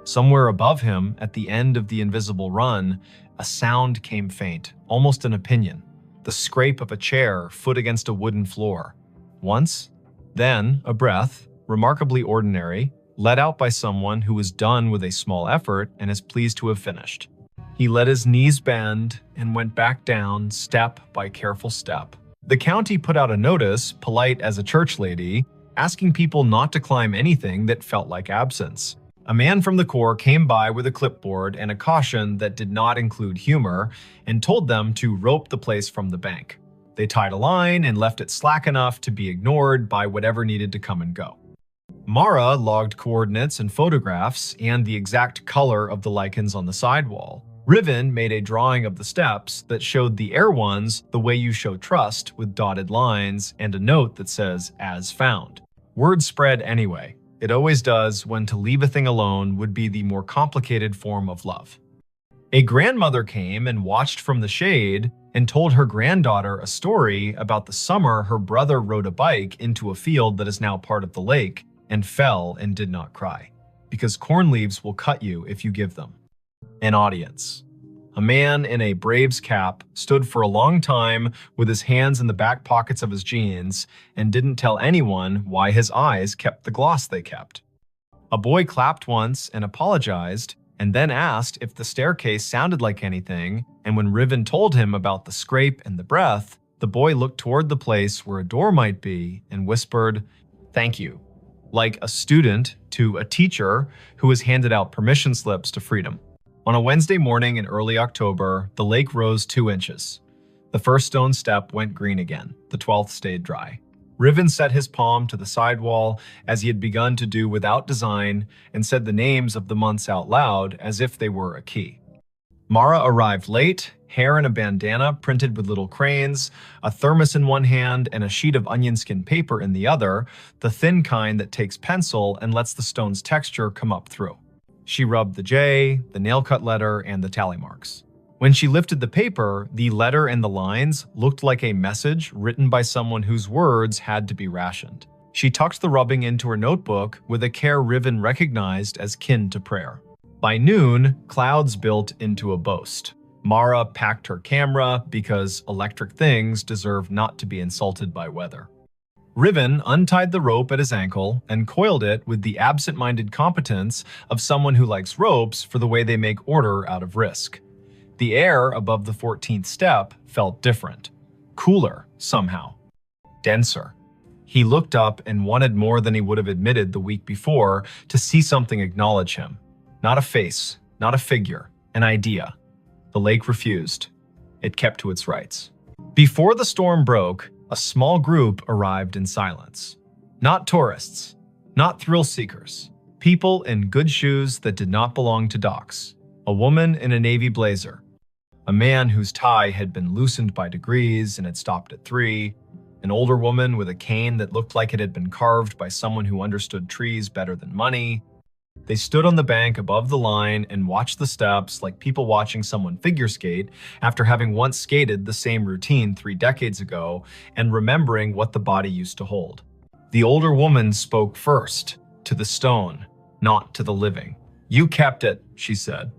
Somewhere above him, at the end of the invisible run, a sound came faint, almost an opinion. The scrape of a chair, foot against a wooden floor. Once, then a breath, remarkably ordinary, let out by someone who was done with a small effort and is pleased to have finished. He let his knees bend and went back down step by careful step. The county put out a notice, polite as a church lady, asking people not to climb anything that felt like absence. A man from the Corps came by with a clipboard and a caution that did not include humor and told them to rope the place from the bank. They tied a line and left it slack enough to be ignored by whatever needed to come and go. Mara logged coordinates and photographs and the exact color of the lichens on the sidewall. Riven made a drawing of the steps that showed the air ones the way you show trust, with dotted lines and a note that says, "As found." Word spread anyway. It always does when to leave a thing alone would be the more complicated form of love. A grandmother came and watched from the shade and told her granddaughter a story about the summer her brother rode a bike into a field that is now part of the lake and fell and did not cry, because corn leaves will cut you if you give them. An audience. A man in a Braves cap stood for a long time with his hands in the back pockets of his jeans and didn't tell anyone why his eyes kept the gloss they kept. A boy clapped once and apologized, and then asked if the staircase sounded like anything, and when Riven told him about the scrape and the breath, the boy looked toward the place where a door might be and whispered, "Thank you," like a student to a teacher who has handed out permission slips to freedom. On a Wednesday morning in early October, the lake rose 2 inches. The first stone step went green again. The 12th stayed dry. Riven set his palm to the sidewall as he had begun to do without design and said the names of the months out loud as if they were a key. Mara arrived late, hair in a bandana printed with little cranes, a thermos in one hand and a sheet of onion skin paper in the other, the thin kind that takes pencil and lets the stone's texture come up through. She rubbed the J, the nail-cut letter, and the tally marks. When she lifted the paper, the letter and the lines looked like a message written by someone whose words had to be rationed. She tucked the rubbing into her notebook with a care Riven recognized as kin to prayer. By noon, clouds built into a boast. Mara packed her camera because electric things deserve not to be insulted by weather. Riven untied the rope at his ankle and coiled it with the absent-minded competence of someone who likes ropes for the way they make order out of risk. The air above the 14th step felt different. Cooler, somehow. Denser. He looked up and wanted more than he would have admitted the week before to see something acknowledge him. Not a face, not a figure, an idea. The lake refused. It kept to its rights. Before the storm broke, a small group arrived in silence. Not tourists, not thrill seekers. People in good shoes that did not belong to docks. A woman in a navy blazer. A man whose tie had been loosened by degrees and had stopped at 3. An older woman with a cane that looked like it had been carved by someone who understood trees better than money. They stood on the bank above the line and watched the steps like people watching someone figure skate after having once skated the same routine 3 decades ago and remembering what the body used to hold. The older woman spoke first, to the stone, not to the living. "You kept it," she said.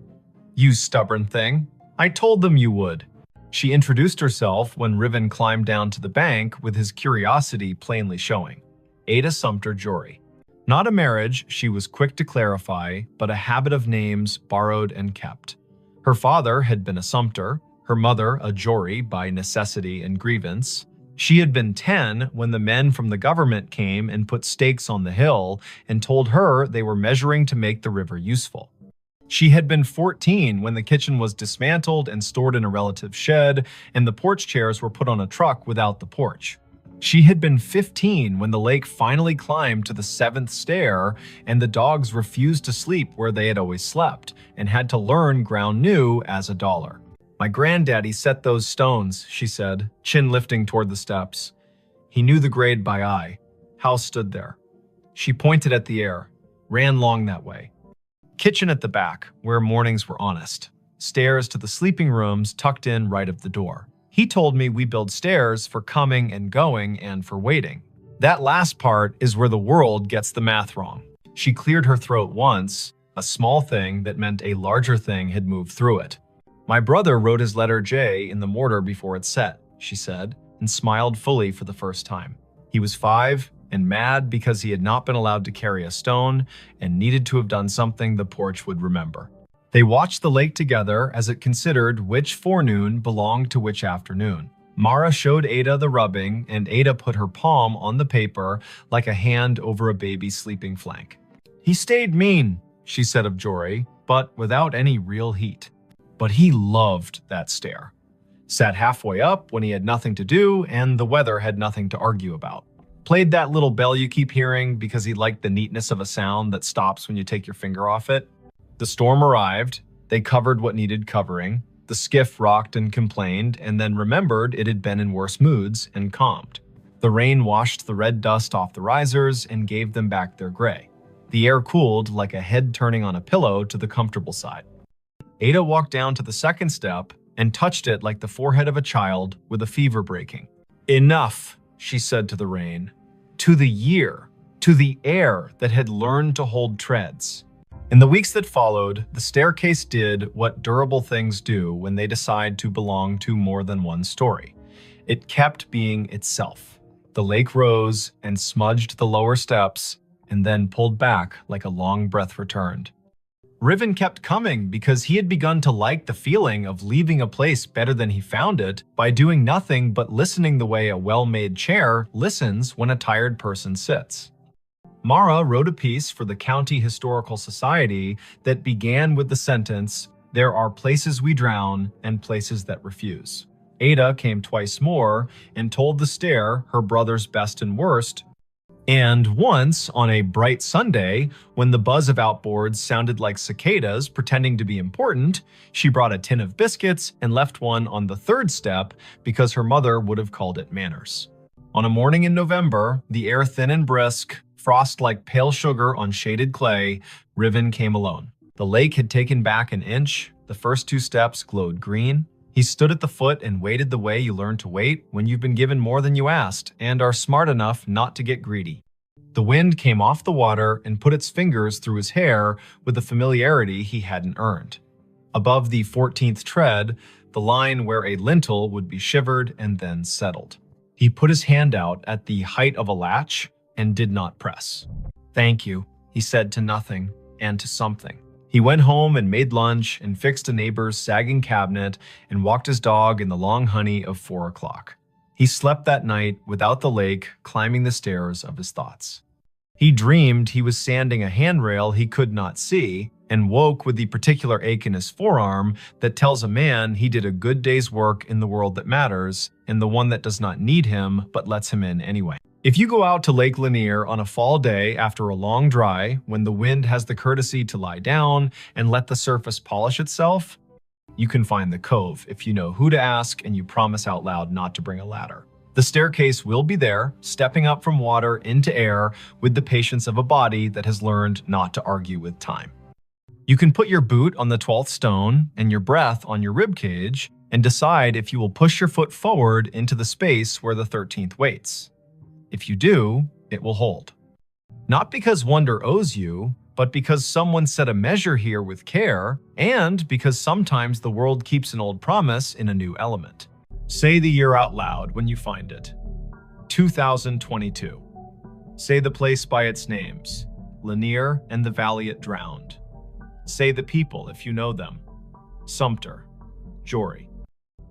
"You stubborn thing. I told them you would." She introduced herself when Riven climbed down to the bank with his curiosity plainly showing. Ada Sumter Jory. Not a marriage, she was quick to clarify, but a habit of names borrowed and kept. Her father had been a Sumter, her mother a Jory by necessity and grievance. She had been 10 when the men from the government came and put stakes on the hill and told her they were measuring to make the river useful. She had been 14 when the kitchen was dismantled and stored in a relative's shed, and the porch chairs were put on a truck without the porch. She had been 15 when the lake finally climbed to the 7th stair and the dogs refused to sleep where they had always slept and had to learn ground new as a dollar. "My granddaddy set those stones," she said, chin lifting toward the steps. He knew the grade by eye. House stood there. She pointed at the air, ran long that way. Kitchen at the back, where mornings were honest. Stairs to the sleeping rooms tucked in right of the door. He told me we build stairs for coming and going and for waiting. That last part is where the world gets the math wrong. She cleared her throat once, a small thing that meant a larger thing had moved through it. "My brother wrote his letter J in the mortar before it set," she said, and smiled fully for the first time. He was 5 and mad because he had not been allowed to carry a stone and needed to have done something the porch would remember. They watched the lake together as it considered which forenoon belonged to which afternoon. Mara showed Ada the rubbing, and Ada put her palm on the paper like a hand over a baby's sleeping flank. "He stayed mean," she said of Jory, but without any real heat. But he loved that stair. Sat halfway up when he had nothing to do and the weather had nothing to argue about. Played that little bell you keep hearing because he liked the neatness of a sound that stops when you take your finger off it. The storm arrived, they covered what needed covering, the skiff rocked and complained, and then remembered it had been in worse moods and calmed. The rain washed the red dust off the risers and gave them back their gray. The air cooled like a head turning on a pillow to the comfortable side. Ada walked down to the 2nd step and touched it like the forehead of a child with a fever breaking. "Enough," she said to the rain, to the year, to the air that had learned to hold treads. In the weeks that followed, the staircase did what durable things do when they decide to belong to more than one story. It kept being itself. The lake rose and smudged the lower steps and then pulled back like a long breath returned. Riven kept coming because he had begun to like the feeling of leaving a place better than he found it by doing nothing but listening the way a well-made chair listens when a tired person sits. Mara wrote a piece for the County Historical Society that began with the sentence, "There are places we drown and places that refuse." Ada came twice more and told the stair her brother's best and worst. And once, on a bright Sunday, when the buzz of outboards sounded like cicadas pretending to be important, she brought a tin of biscuits and left one on the 3rd step because her mother would have called it manners. On a morning in November, the air thin and brisk, frost like pale sugar on shaded clay, Riven came alone. The lake had taken back an inch, the first 2 steps glowed green. He stood at the foot and waited the way you learn to wait when you've been given more than you asked and are smart enough not to get greedy. The wind came off the water and put its fingers through his hair with a familiarity he hadn't earned. Above the 14th tread, the line where a lintel would be shivered and then settled. He put his hand out at the height of a latch and did not press. "Thank you," he said to nothing and to something. He went home and made lunch and fixed a neighbor's sagging cabinet and walked his dog in the long honey of 4 o'clock. He slept that night without the lake climbing the stairs of his thoughts. He dreamed he was sanding a handrail he could not see and woke with the particular ache in his forearm that tells a man he did a good day's work in the world that matters and the one that does not need him but lets him in anyway. If you go out to Lake Lanier on a fall day after a long dry, when the wind has the courtesy to lie down and let the surface polish itself, you can find the cove if you know who to ask and you promise out loud not to bring a ladder. The staircase will be there, stepping up from water into air with the patience of a body that has learned not to argue with time. You can put your boot on the 12th stone and your breath on your rib cage and decide if you will push your foot forward into the space where the 13th waits. If you do, it will hold. Not because wonder owes you, but because someone set a measure here with care, and because sometimes the world keeps an old promise in a new element. Say the year out loud when you find it. 2022. Say the place by its names, Lanier and the valley it drowned. Say the people if you know them, Sumter, Jory.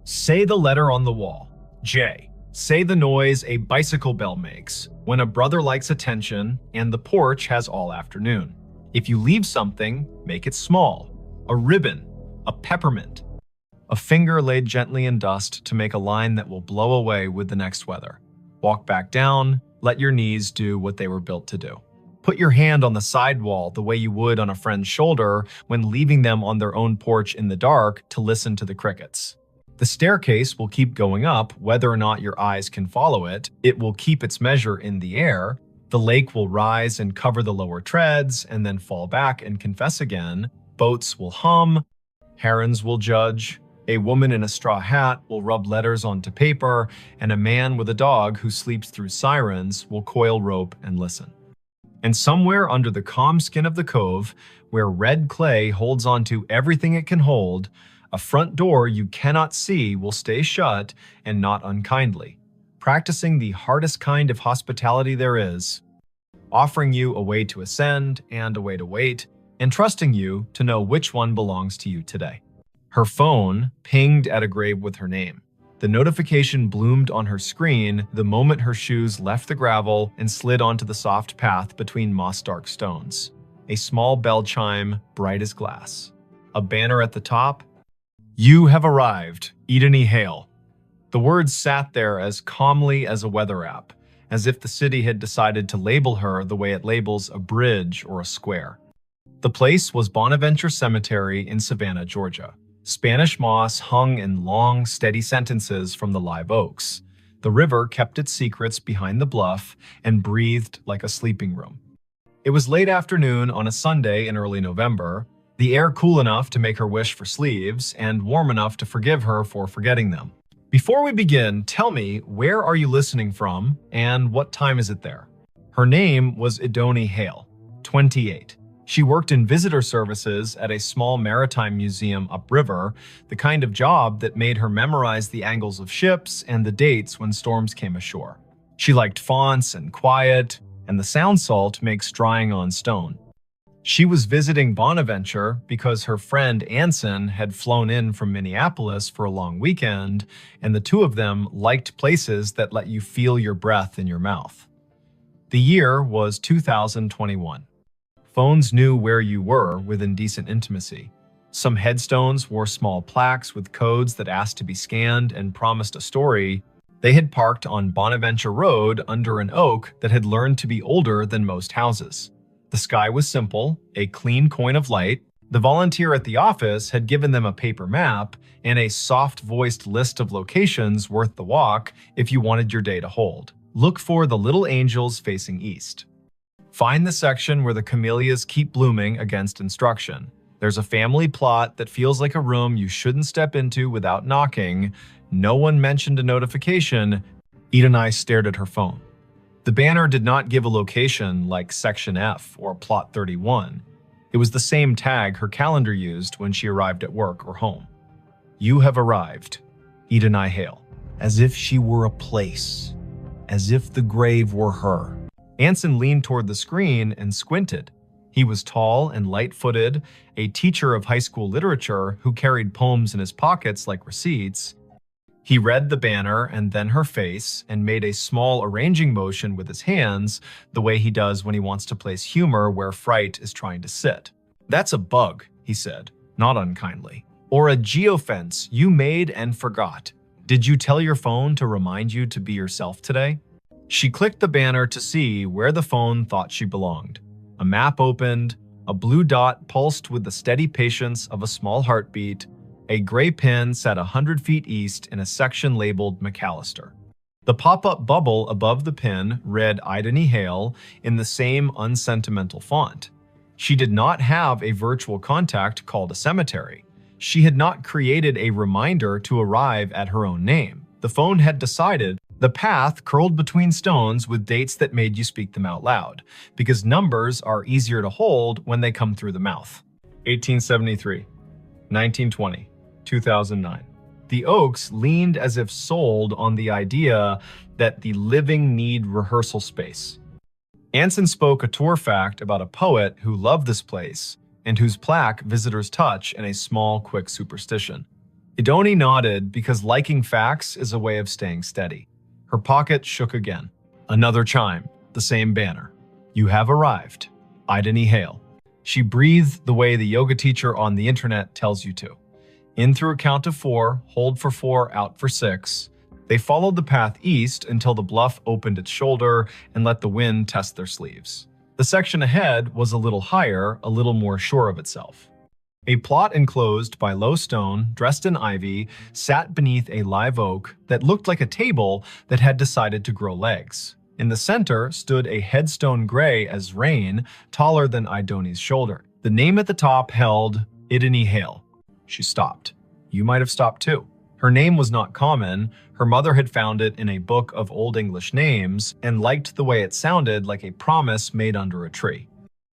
Say the letter on the wall, J. Say the noise a bicycle bell makes when a brother likes attention and the porch has all afternoon. If you leave something, make it small. A ribbon, a peppermint. A finger laid gently in dust to make a line that will blow away with the next weather. Walk back down, let your knees do what they were built to do. Put your hand on the sidewall the way you would on a friend's shoulder when leaving them on their own porch in the dark to listen to the crickets. The staircase will keep going up whether or not your eyes can follow it. It will keep its measure in the air. The lake will rise and cover the lower treads and then fall back and confess again. Boats will hum. Herons will judge. A woman in a straw hat will rub letters onto paper, and a man with a dog who sleeps through sirens will coil rope and listen. And somewhere under the calm skin of the cove, where red clay holds onto everything it can hold, a front door you cannot see will stay shut and not unkindly, practicing the hardest kind of hospitality there is, offering you a way to ascend and a way to wait, and trusting you to know which one belongs to you today. Her phone pinged at a grave with her name. The notification bloomed on her screen the moment her shoes left the gravel and slid onto the soft path between moss-dark stones. A small bell chime, bright as glass. A banner at the top. You have arrived, Edeni Hale. The words sat there as calmly as a weather app, as if the city had decided to label her the way it labels a bridge or a square. The place was Bonaventure Cemetery in Savannah, Georgia. Spanish moss hung in long, steady sentences from the live oaks. The river kept its secrets behind the bluff and breathed like a sleeping room. It was late afternoon on a Sunday in early November, the air cool enough to make her wish for sleeves and warm enough to forgive her for forgetting them. Before we begin, tell me, where are you listening from and what time is it there? Her name was Edeni Hale, 28. She worked in visitor services at a small maritime museum upriver, the kind of job that made her memorize the angles of ships and the dates when storms came ashore. She liked fonts and quiet, and the sound salt makes drying on stone. She was visiting Bonaventure because her friend Anson had flown in from Minneapolis for a long weekend, and the two of them liked places that let you feel your breath in your mouth. The year was 2021. Phones knew where you were within decent intimacy. Some headstones wore small plaques with codes that asked to be scanned and promised a story. They had parked on Bonaventure Road under an oak that had learned to be older than most houses. The sky was simple, a clean coin of light. The volunteer at the office had given them a paper map and a soft-voiced list of locations worth the walk if you wanted your day to hold. Look for the little angels facing east. Find the section where the camellias keep blooming against instruction. There's a family plot that feels like a room you shouldn't step into without knocking. No one mentioned a notification. Edeni stared at her phone. The banner did not give a location like Section F or Plot 31. It was the same tag her calendar used when she arrived at work or home. You have arrived, Edeni Hale. As if she were a place. As if the grave were her. Anson leaned toward the screen and squinted. He was tall and light-footed, a teacher of high school literature who carried poems in his pockets like receipts. He read the banner and then her face and made a small arranging motion with his hands, the way he does when he wants to place humor where fright is trying to sit. That's a bug, he said, not unkindly. Or a geofence you made and forgot. Did you tell your phone to remind you to be yourself today? She clicked the banner to see where the phone thought she belonged. A map opened, a blue dot pulsed with the steady patience of a small heartbeat. A gray pin sat 100 feet east in a section labeled McAllister. The pop-up bubble above the pin read Ideni Hale in the same unsentimental font. She did not have a virtual contact called a cemetery. She had not created a reminder to arrive at her own name. The phone had decided the path curled between stones with dates that made you speak them out loud, because numbers are easier to hold when they come through the mouth. 1873, 1920, 2009. The Oaks leaned as if sold on the idea that the living need rehearsal space. Anson spoke a tour fact about a poet who loved this place and whose plaque visitors touch in a small, quick superstition. Idoni nodded because liking facts is a way of staying steady. Her pocket shook again. Another chime, the same banner. You have arrived. Ideni Hale. She breathed the way the yoga teacher on the internet tells you to. In through a count of 4, hold for 4, out for 6. They followed the path east until the bluff opened its shoulder and let the wind test their sleeves. The section ahead was a little higher, a little more sure of itself. A plot enclosed by low stone, dressed in ivy, sat beneath a live oak that looked like a table that had decided to grow legs. In the center stood a headstone gray as rain, taller than Idoni's shoulder. The name at the top held Ideni Hale. She stopped. You might have stopped too. Her name was not common. Her mother had found it in a book of Old English names and liked the way it sounded like a promise made under a tree.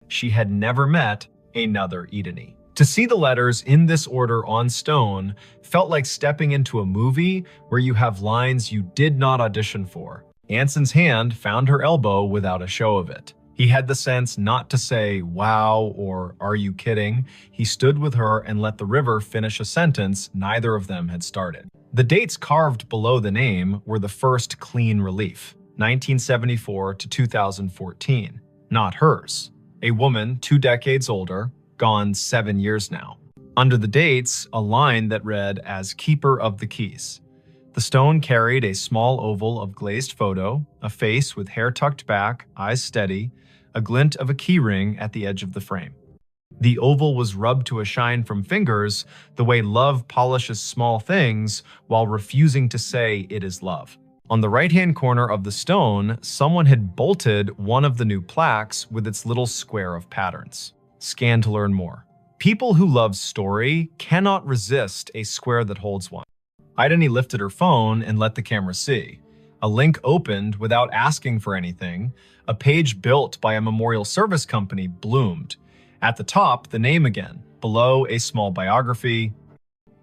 She had never met another Ideni. To see the letters in this order on stone felt like stepping into a movie where you have lines you did not audition for. Anson's hand found her elbow without a show of it. He had the sense not to say, wow, or are you kidding? He stood with her and let the river finish a sentence neither of them had started. The dates carved below the name were the first clean relief, 1974 to 2014, not hers. A woman 2 decades older, gone 7 years now. Under the dates, a line that read as Keeper of the Keys. The stone carried a small oval of glazed photo, a face with hair tucked back, eyes steady, a glint of a keyring at the edge of the frame. The oval was rubbed to a shine from fingers, the way love polishes small things while refusing to say it is love. On the right-hand corner of the stone, someone had bolted one of the new plaques with its little square of patterns. Scan to learn more. People who love story cannot resist a square that holds one. Ideni lifted her phone and let the camera see. A link opened without asking for anything. A page built by a memorial service company bloomed. At the top, the name again. Below, a small biography.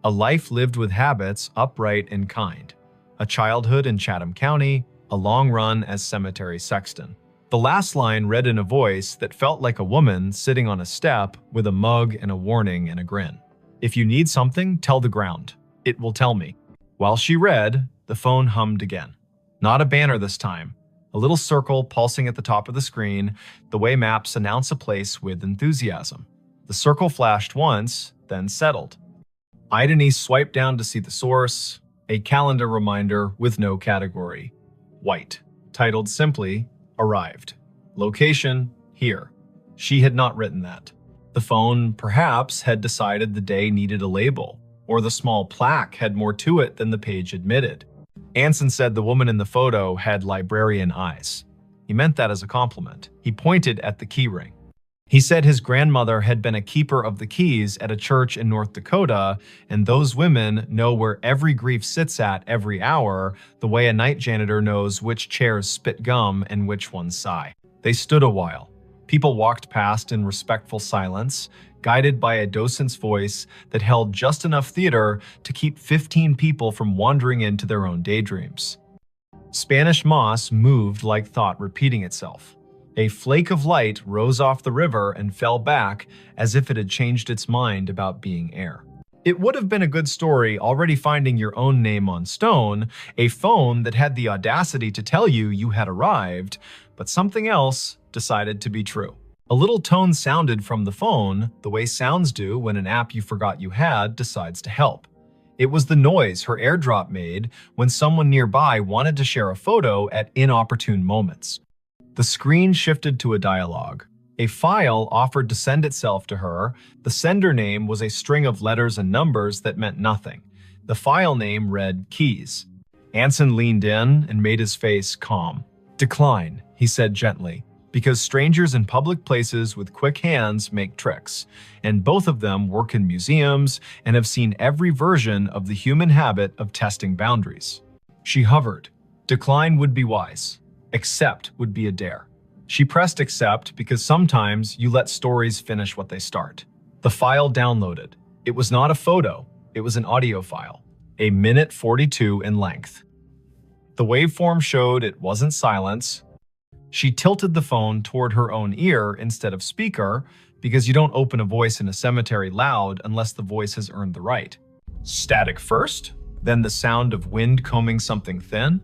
A life lived with habits, upright and kind. A childhood in Chatham County. A long run as cemetery sexton. The last line read in a voice that felt like a woman sitting on a step with a mug and a warning and a grin. If you need something, tell the ground. It will tell me. While she read, the phone hummed again. Not a banner this time. A little circle pulsing at the top of the screen, the way maps announce a place with enthusiasm. The circle flashed once, then settled. Ideni swiped down to see the source, a calendar reminder with no category. White, titled simply, Arrived. Location, here. She had not written that. The phone, perhaps, had decided the day needed a label, or the small plaque had more to it than the page admitted. Anson said the woman in the photo had librarian eyes. He meant that as a compliment. He pointed at the keyring. He said his grandmother had been a keeper of the keys at a church in North Dakota, and those women know where every grief sits at every hour, the way a night janitor knows which chairs spit gum and which ones sigh. They stood a while. People walked past in respectful silence, guided by a docent's voice that held just enough theater to keep 15 people from wandering into their own daydreams. Spanish moss moved like thought repeating itself. A flake of light rose off the river and fell back as if it had changed its mind about being air. It would have been a good story already finding your own name on stone, a phone that had the audacity to tell you you had arrived, but something else decided to be true. A little tone sounded from the phone, the way sounds do when an app you forgot you had decides to help. It was the noise her AirDrop made when someone nearby wanted to share a photo at inopportune moments. The screen shifted to a dialogue. A file offered to send itself to her. The sender name was a string of letters and numbers that meant nothing. The file name read Keys. Anson leaned in and made his face calm. "Decline," he said gently, "because strangers in public places with quick hands make tricks, and both of them work in museums and have seen every version of the human habit of testing boundaries." She hovered. Decline would be wise. Accept would be a dare. She pressed accept because sometimes you let stories finish what they start. The file downloaded. It was not a photo, it was an audio file, a minute 42 in length. The waveform showed it wasn't silence. She tilted the phone toward her own ear instead of speaker because you don't open a voice in a cemetery loud unless the voice has earned the right. Static first, then the sound of wind combing something thin,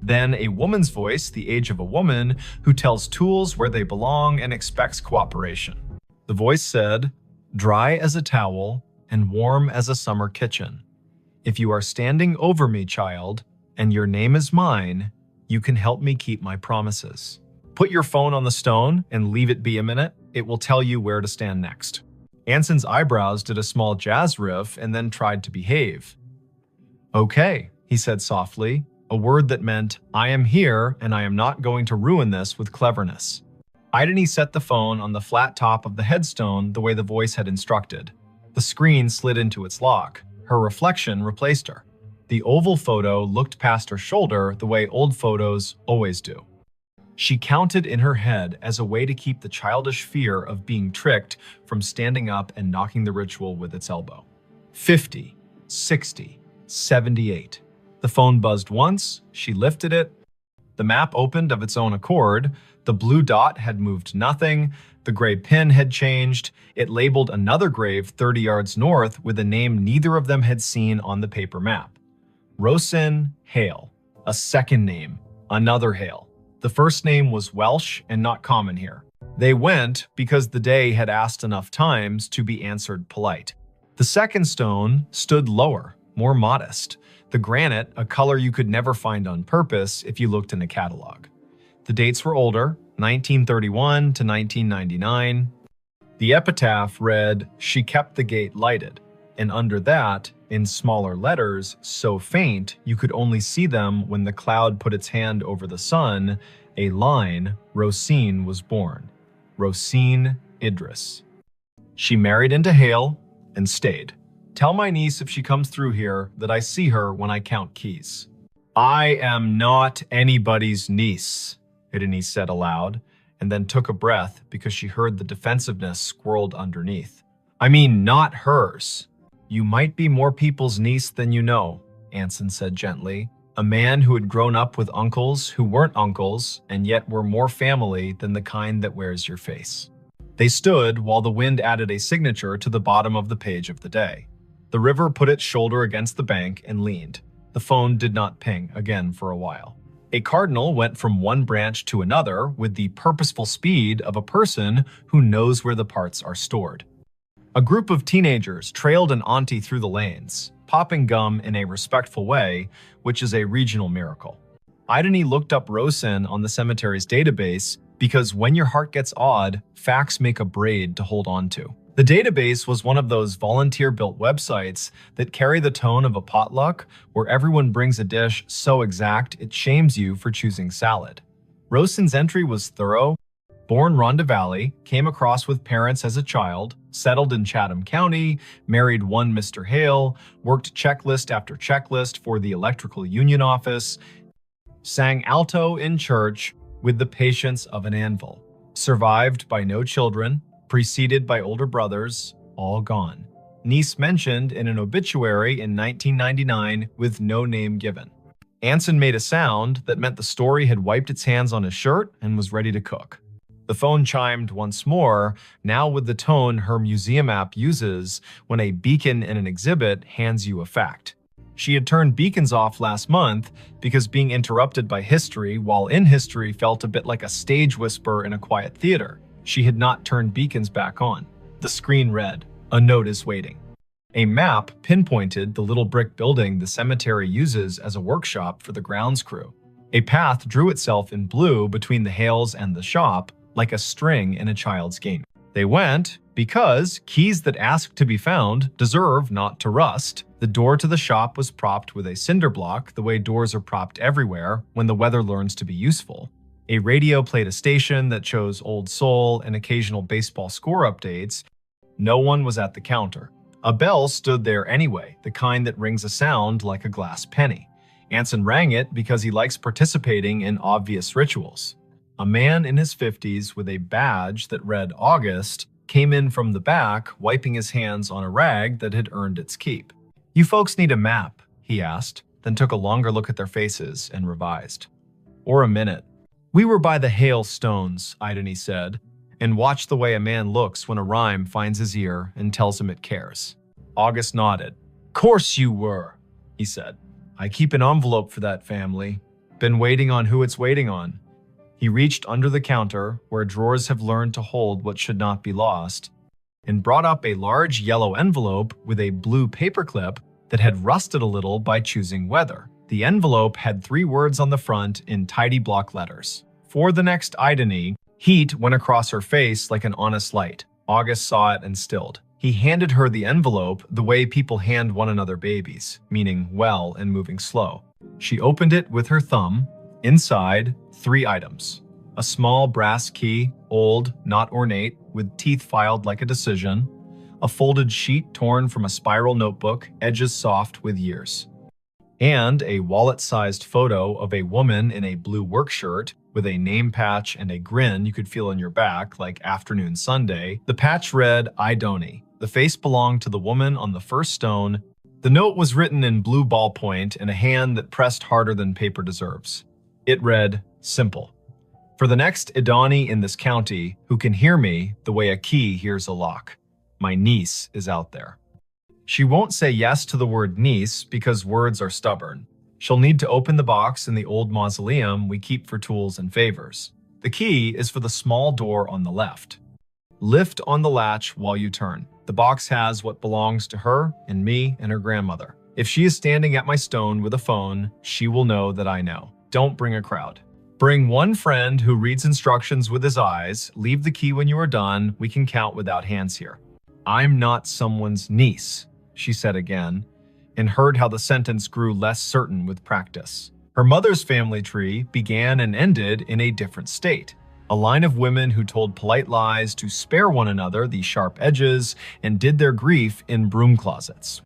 then a woman's voice, the age of a woman, who tells tools where they belong and expects cooperation. The voice said, "Dry as a towel and warm as a summer kitchen. If you are standing over me, child, and your name is mine, you can help me keep my promises. Put your phone on the stone and leave it be a minute. It will tell you where to stand next." Anson's eyebrows did a small jazz riff and then tried to behave. "Okay," he said softly, a word that meant, "I am here and I am not going to ruin this with cleverness." Ideni set the phone on the flat top of the headstone the way the voice had instructed. The screen slid into its lock. Her reflection replaced her. The oval photo looked past her shoulder the way old photos always do. She counted in her head as a way to keep the childish fear of being tricked from standing up and knocking the ritual with its elbow. 50, 60, 78. The phone buzzed once, she lifted it. The map opened of its own accord. The blue dot had moved nothing. The gray pin had changed. It labeled another grave 30 yards north with a name neither of them had seen on the paper map. Rosin Hale. A second name, another Hale. The first name was Welsh and not common here. They went because the day had asked enough times to be answered polite. The second stone stood lower, more modest. The granite, a color you could never find on purpose if you looked in a catalog. The dates were older, 1931 to 1999. The epitaph read, "She kept the gate lighted," and under that, in smaller letters, so faint you could only see them when the cloud put its hand over the sun, a line, Rosine was born. Rosine Idris. She married into Hale and stayed. Tell my niece if she comes through here that I see her when I count keys. I am not anybody's niece, Ideni said aloud, and then took a breath because she heard the defensiveness squirreled underneath. I mean, not hers. You might be more people's niece than you know, Anson said gently, a man who had grown up with uncles who weren't uncles and yet were more family than the kind that wears your face. They stood while the wind added a signature to the bottom of the page of the day. The river put its shoulder against the bank and leaned. The phone did not ping again for a while. A cardinal went from one branch to another with the purposeful speed of a person who knows where the parts are stored. A group of teenagers trailed an auntie through the lanes, popping gum in a respectful way, which is a regional miracle. Ideni looked up Rosin on the cemetery's database because when your heart gets odd, facts make a braid to hold on to. The database was one of those volunteer-built websites that carry the tone of a potluck where everyone brings a dish so exact it shames you for choosing salad. Rosin's entry was thorough. Born Rhonda Valley, came across with parents as a child, settled in Chatham County, married one Mr. Hale, worked checklist after checklist for the electrical union office, sang alto in church with the patience of an anvil, survived by no children, preceded by older brothers, all gone. Niece mentioned in an obituary in 1999 with no name given. Anson made a sound that meant the story had wiped its hands on his shirt and was ready to cook. The phone chimed once more, now with the tone her museum app uses when a beacon in an exhibit hands you a fact. She had turned beacons off last month because being interrupted by history while in history felt a bit like a stage whisper in a quiet theater. She had not turned beacons back on. The screen read, "A note is waiting." A map pinpointed the little brick building the cemetery uses as a workshop for the grounds crew. A path drew itself in blue between the Hales and the shop, like a string in a child's game. They went because keys that ask to be found deserve not to rust. The door to the shop was propped with a cinder block, the way doors are propped everywhere when the weather learns to be useful. A radio played a station that chose old soul and occasional baseball score updates. No one was at the counter. A bell stood there anyway, the kind that rings a sound like a glass penny. Anson rang it because he likes participating in obvious rituals. A man in his 50s with a badge that read August came in from the back, wiping his hands on a rag that had earned its keep. "You folks need a map?" he asked, then took a longer look at their faces and revised. "Or a minute." "We were by the hailstones," Idony said, and watched the way a man looks when a rhyme finds his ear and tells him it cares. August nodded. "Course you were," he said. "I keep an envelope for that family. Been waiting on who it's waiting on." He reached under the counter, where drawers have learned to hold what should not be lost, and brought up a large yellow envelope with a blue paperclip that had rusted a little by choosing weather. The envelope had 3 words on the front in tidy block letters. For the next Idony, heat went across her face like an honest light. August saw it and stilled. He handed her the envelope the way people hand one another babies, meaning well and moving slow. She opened it with her thumb. Inside, 3 items. A small brass key, old, not ornate, with teeth filed like a decision. A folded sheet torn from a spiral notebook, edges soft with years. And a wallet-sized photo of a woman in a blue work shirt with a name patch and a grin you could feel on your back like afternoon Sunday. The patch read, "Idony." The face belonged to the woman on the first stone. The note was written in blue ballpoint in a hand that pressed harder than paper deserves. It read, "Simple. For the next Idony in this county who can hear me the way a key hears a lock. My niece is out there." She won't say yes to the word niece because words are stubborn. She'll need to open the box in the old mausoleum we keep for tools and favors. The key is for the small door on the left. Lift on the latch while you turn. The box has what belongs to her and me and her grandmother. If she is standing at my stone with a phone, she will know that I know. Don't bring a crowd. Bring one friend who reads instructions with his eyes. Leave the key when you are done. We can count without hands here. "I'm not someone's niece," she said again, and heard how the sentence grew less certain with practice. Her mother's family tree began and ended in a different state. A line of women who told polite lies to spare one another the sharp edges and did their grief in broom closets.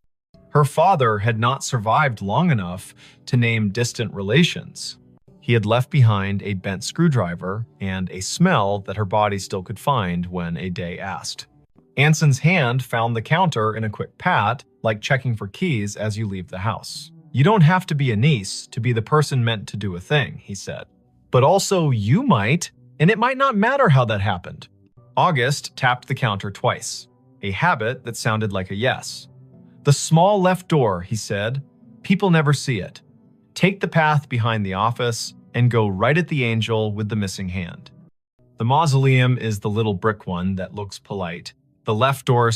Her father had not survived long enough to name distant relations. He had left behind a bent screwdriver and a smell that her body still could find when a day asked. Anson's hand found the counter in a quick pat, like checking for keys as you leave the house. "You don't have to be a niece to be the person meant to do a thing," he said. "But also you might, and it might not matter how that happened." August tapped the counter twice, a habit that sounded like a yes. "The small left door," he said. "People never see it. Take the path behind the office and go right at the angel with the missing hand." The mausoleum is the little brick one that looks polite. The left door